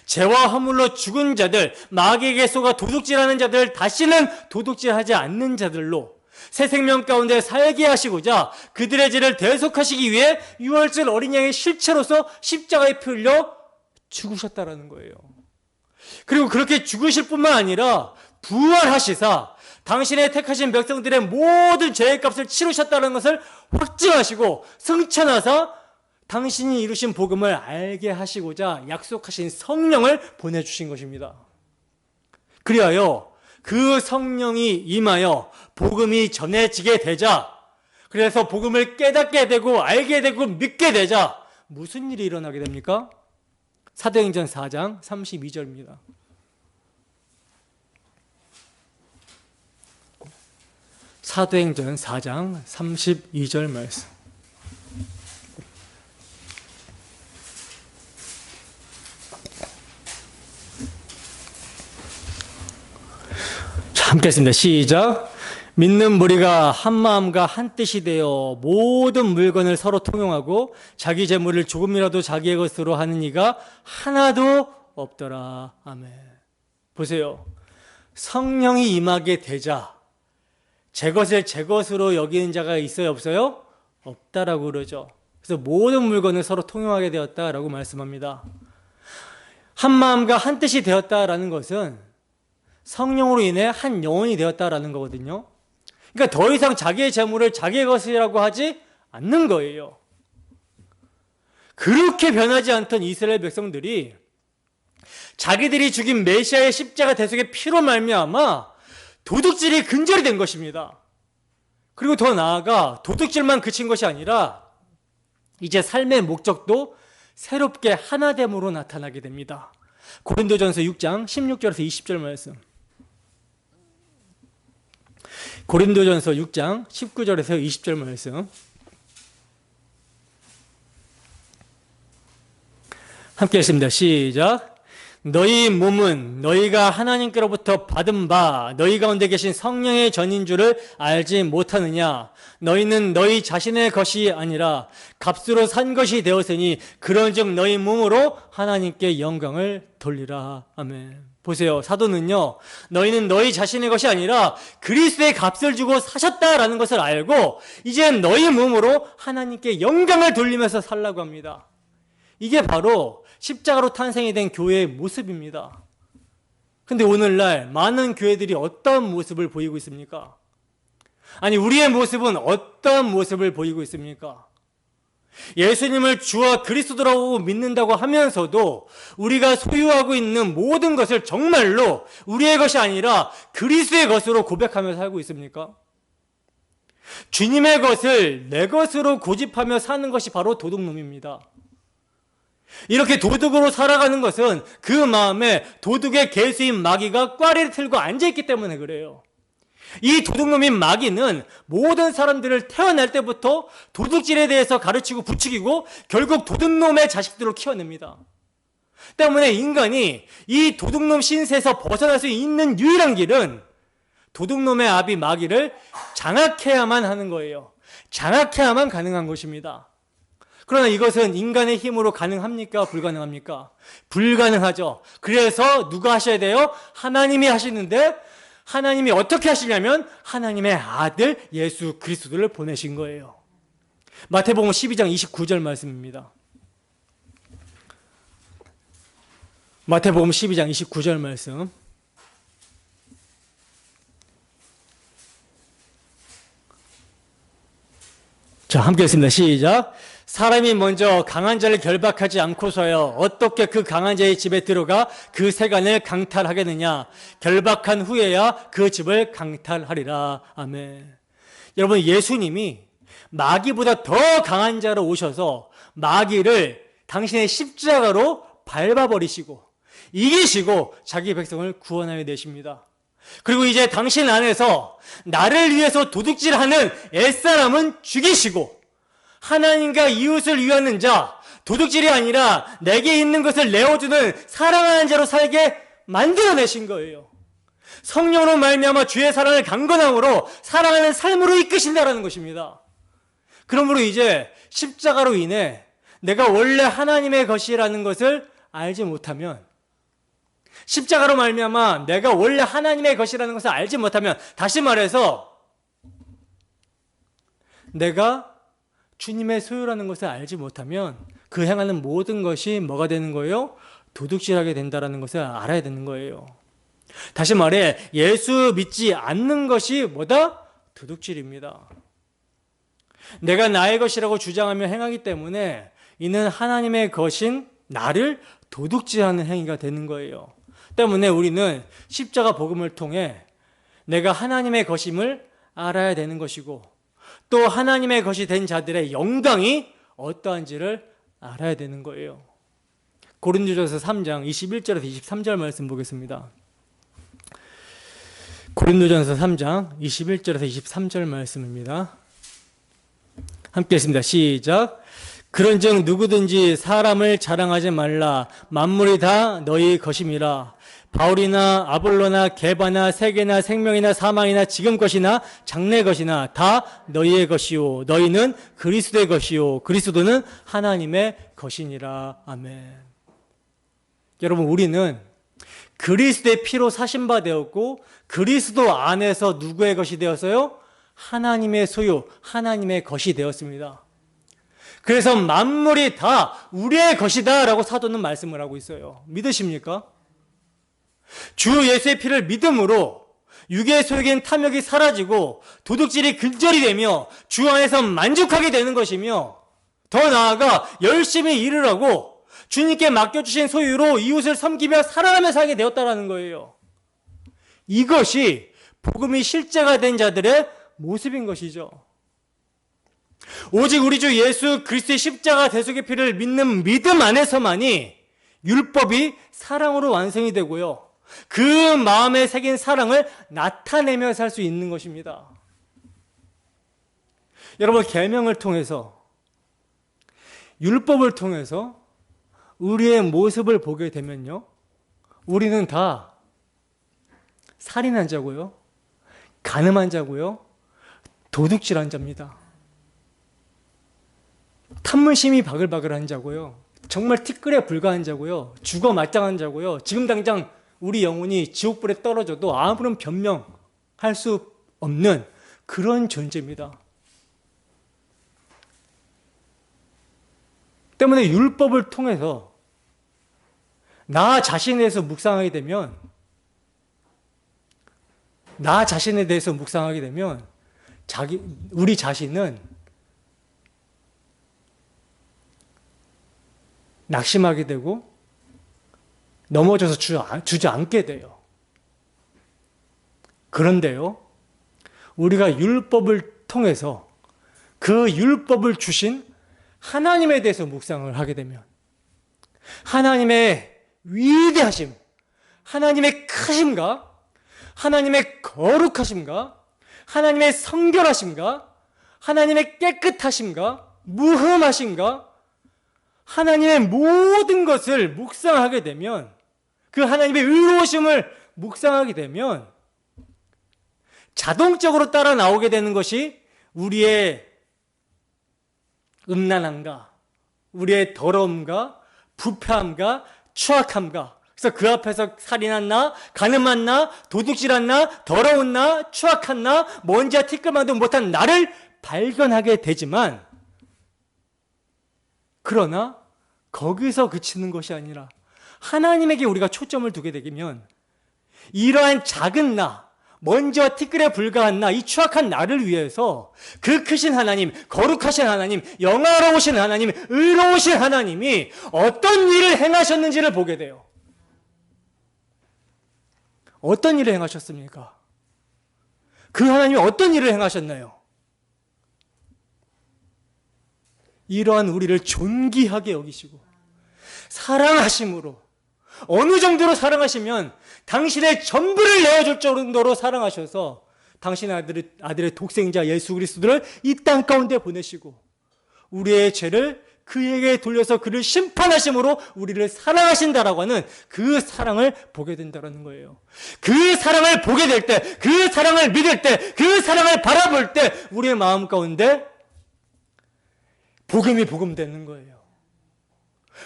죄와 허물로 죽은 자들, 마귀에게 속아 도둑질하는 자들, 다시는 도둑질하지 않는 자들로 새 생명 가운데 살게 하시고자 그들의 죄를 대속하시기 위해 유월절 어린 양의 실체로서 십자가에 피 흘려 죽으셨다라는 거예요. 그리고 그렇게 죽으실 뿐만 아니라 부활하시사 당신의 택하신 백성들의 모든 죄의 값을 치르셨다는 것을 확증하시고 승천하사 당신이 이루신 복음을 알게 하시고자 약속하신 성령을 보내주신 것입니다. 그리하여 그 성령이 임하여 복음이 전해지게 되자, 그래서 복음을 깨닫게 되고 알게 되고 믿게 되자 무슨 일이 일어나게 됩니까? 사도행전 4장 32절입니다. 사도행전 4장 32절 말씀. 함께 했습니다. 시작. 믿는 무리가 한 마음과 한 뜻이 되어 모든 물건을 서로 통용하고 자기 재물을 조금이라도 자기의 것으로 하는 이가 하나도 없더라. 아멘. 보세요. 성령이 임하게 되자 제 것을 제 것으로 여기는 자가 있어요, 없어요? 없다라고 그러죠. 그래서 모든 물건을 서로 통용하게 되었다라고 말씀합니다. 한 마음과 한 뜻이 되었다라는 것은 성령으로 인해 한 영혼이 되었다라는 거거든요. 그러니까 더 이상 자기의 재물을 자기의 것이라고 하지 않는 거예요. 그렇게 변하지 않던 이스라엘 백성들이 자기들이 죽인 메시아의 십자가 대속의 피로 말미암아 도둑질이 근절이 된 것입니다. 그리고 더 나아가 도둑질만 그친 것이 아니라 이제 삶의 목적도 새롭게 하나됨으로 나타나게 됩니다. 고린도전서 6장 16절에서 20절 말씀. 고린도전서 6장 19절에서 20절 말씀. 함께 읽습니다. 시작. 너희 몸은 너희가 하나님께로부터 받은 바 너희 가운데 계신 성령의 전인 줄을 알지 못하느냐. 너희는 너희 자신의 것이 아니라 값으로 산 것이 되었으니 그런즉 너희 몸으로 하나님께 영광을 돌리라. 아멘. 보세요. 사도는요, 너희는 너희 자신의 것이 아니라 그리스도의 값을 주고 사셨다라는 것을 알고 이제 너희 몸으로 하나님께 영광을 돌리면서 살라고 합니다. 이게 바로 십자가로 탄생이 된 교회의 모습입니다. 근데 오늘날 많은 교회들이 어떤 모습을 보이고 있습니까? 아니, 우리의 모습은 어떤 모습을 보이고 있습니까? 예수님을 주와 그리스도라고 믿는다고 하면서도 우리가 소유하고 있는 모든 것을 정말로 우리의 것이 아니라 그리스도의 것으로 고백하며 살고 있습니까? 주님의 것을 내 것으로 고집하며 사는 것이 바로 도둑놈입니다. 이렇게 도둑으로 살아가는 것은 그 마음에 도둑의 개수인 마귀가 꽈리를 틀고 앉아있기 때문에 그래요. 이 도둑놈인 마귀는 모든 사람들을 태어날 때부터 도둑질에 대해서 가르치고 부추기고 결국 도둑놈의 자식들을 키워냅니다. 때문에 인간이 이 도둑놈 신세에서 벗어날 수 있는 유일한 길은 도둑놈의 아비 마귀를 장악해야만 하는 거예요. 장악해야만 가능한 것입니다. 그러나 이것은 인간의 힘으로 가능합니까? 불가능합니까? 불가능하죠. 그래서 누가 하셔야 돼요? 하나님이 하시는데 하나님이 어떻게 하시냐면 하나님의 아들 예수 그리스도를 보내신 거예요. 마태복음 12장 29절 말씀입니다. 마태복음 12장 29절 말씀. 자, 함께 했습니다. 시작. 사람이 먼저 강한 자를 결박하지 않고서야 어떻게 그 강한 자의 집에 들어가 그 세간을 강탈하겠느냐. 결박한 후에야 그 집을 강탈하리라. 아멘. 여러분, 예수님이 마귀보다 더 강한 자로 오셔서 마귀를 당신의 십자가로 밟아버리시고 이기시고 자기 백성을 구원하여 내십니다. 그리고 이제 당신 안에서 나를 위해서 도둑질하는 옛사람은 죽이시고 하나님과 이웃을 위하는 자, 도둑질이 아니라 내게 있는 것을 내어주는 사랑하는 자로 살게 만들어내신 거예요. 성령으로 말미암아 주의 사랑을 강건함으로 사랑하는 삶으로 이끄신다라는 것입니다. 그러므로 이제 십자가로 인해 내가 원래 하나님의 것이라는 것을 알지 못하면, 십자가로 말미암아 내가 원래 하나님의 것이라는 것을 알지 못하면, 다시 말해서 내가 주님의 소유라는 것을 알지 못하면 그 행하는 모든 것이 뭐가 되는 거예요? 도둑질하게 된다는 것을 알아야 되는 거예요. 다시 말해 예수 믿지 않는 것이 뭐다? 도둑질입니다. 내가 나의 것이라고 주장하며 행하기 때문에 이는 하나님의 것인 나를 도둑질하는 행위가 되는 거예요. 때문에 우리는 십자가 복음을 통해 내가 하나님의 것임을 알아야 되는 것이고 또 하나님의 것이 된 자들의 영광이 어떠한지를 알아야 되는 거예요. 고린도전서 3장 21절에서 23절 말씀 보겠습니다. 고린도전서 3장 21절에서 23절 말씀입니다. 함께 했습니다. 시작. 그런즉 누구든지 사람을 자랑하지 말라. 만물이 다 너희 것임이라. 바울이나 아볼로나 게바나 세계나 생명이나 사망이나 지금 것이나 장래 것이나 다 너희의 것이요 너희는 그리스도의 것이요 그리스도는 하나님의 것이니라. 아멘. 여러분, 우리는 그리스도의 피로 사신 바 되었고 그리스도 안에서 누구의 것이 되었어요? 하나님의 소유, 하나님의 것이 되었습니다. 그래서 만물이 다 우리의 것이다 라고 사도는 말씀을 하고 있어요. 믿으십니까? 주 예수의 피를 믿음으로 육의 소유인 탐욕이 사라지고 도둑질이 근절이 되며 주 안에서 만족하게 되는 것이며 더 나아가 열심히 일을 하고 주님께 맡겨주신 소유로 이웃을 섬기며 살아가며 살게 되었다는 거예요. 이것이 복음이 실제가 된 자들의 모습인 것이죠. 오직 우리 주 예수 그리스도의 십자가 대속의 피를 믿는 믿음 안에서만이 율법이 사랑으로 완성이 되고요. 그 마음에 새긴 사랑을 나타내며 살 수 있는 것입니다. 여러분, 계명을 통해서, 율법을 통해서 우리의 모습을 보게 되면요, 우리는 다 살인한 자고요, 간음한 자고요, 도둑질한 자입니다. 탐문심이 바글바글한 자고요, 정말 티끌에 불과한 자고요, 죽어 마땅한 자고요, 지금 당장 우리 영혼이 지옥불에 떨어져도 아무런 변명할 수 없는 그런 존재입니다. 때문에 율법을 통해서 나 자신에 대해서 묵상하게 되면, 우리 자신은 낙심하게 되고 넘어져서 주저앉게 돼요. 그런데요, 우리가 율법을 통해서 그 율법을 주신 하나님에 대해서 묵상을 하게 되면, 하나님의 위대하심, 하나님의 크심과 하나님의 거룩하심과 하나님의 성결하심과 하나님의 깨끗하심과 무흠하심과 하나님의 모든 것을 묵상하게 되면, 그 하나님의 의로우심을 묵상하게 되면 자동적으로 따라 나오게 되는 것이 우리의 음란함과 우리의 더러움과 부패함과 추악함과, 그래서 그 앞에서 살인한 나, 간음한 나, 도둑질한 나, 더러운 나, 추악한 나, 먼지와 티끌만도 못한 나를 발견하게 되지만, 그러나 거기서 그치는 것이 아니라 하나님에게 우리가 초점을 두게 되면, 이러한 작은 나, 먼지와 티끌에 불과한 나, 이 추악한 나를 위해서 그 크신 하나님, 거룩하신 하나님, 영화로우신 하나님, 의로우신 하나님이 어떤 일을 행하셨는지를 보게 돼요. 어떤 일을 행하셨습니까? 그 하나님이 어떤 일을 행하셨나요? 이러한 우리를 존귀하게 여기시고 사랑하심으로, 어느 정도로 사랑하시면 당신의 전부를 내어줄 정도로 사랑하셔서 당신의 아들의 독생자 예수 그리스도를 이 땅 가운데 보내시고 우리의 죄를 그에게 돌려서 그를 심판하심으로 우리를 사랑하신다라고 하는 그 사랑을 보게 된다는 거예요. 그 사랑을 보게 될 때, 그 사랑을 믿을 때, 그 사랑을 바라볼 때 우리의 마음 가운데 복음이 복음되는 거예요.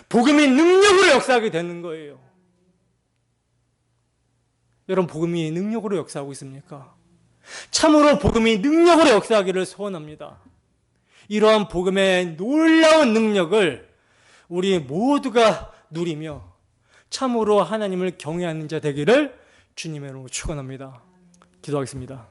복음이 능력으로 역사하게 되는 거예요. 여러분, 복음이 능력으로 역사하고 있습니까? 참으로 복음이 능력으로 역사하기를 소원합니다. 이러한 복음의 놀라운 능력을 우리 모두가 누리며 참으로 하나님을 경외하는 자 되기를 주님의 이름으로 축원합니다. 기도하겠습니다.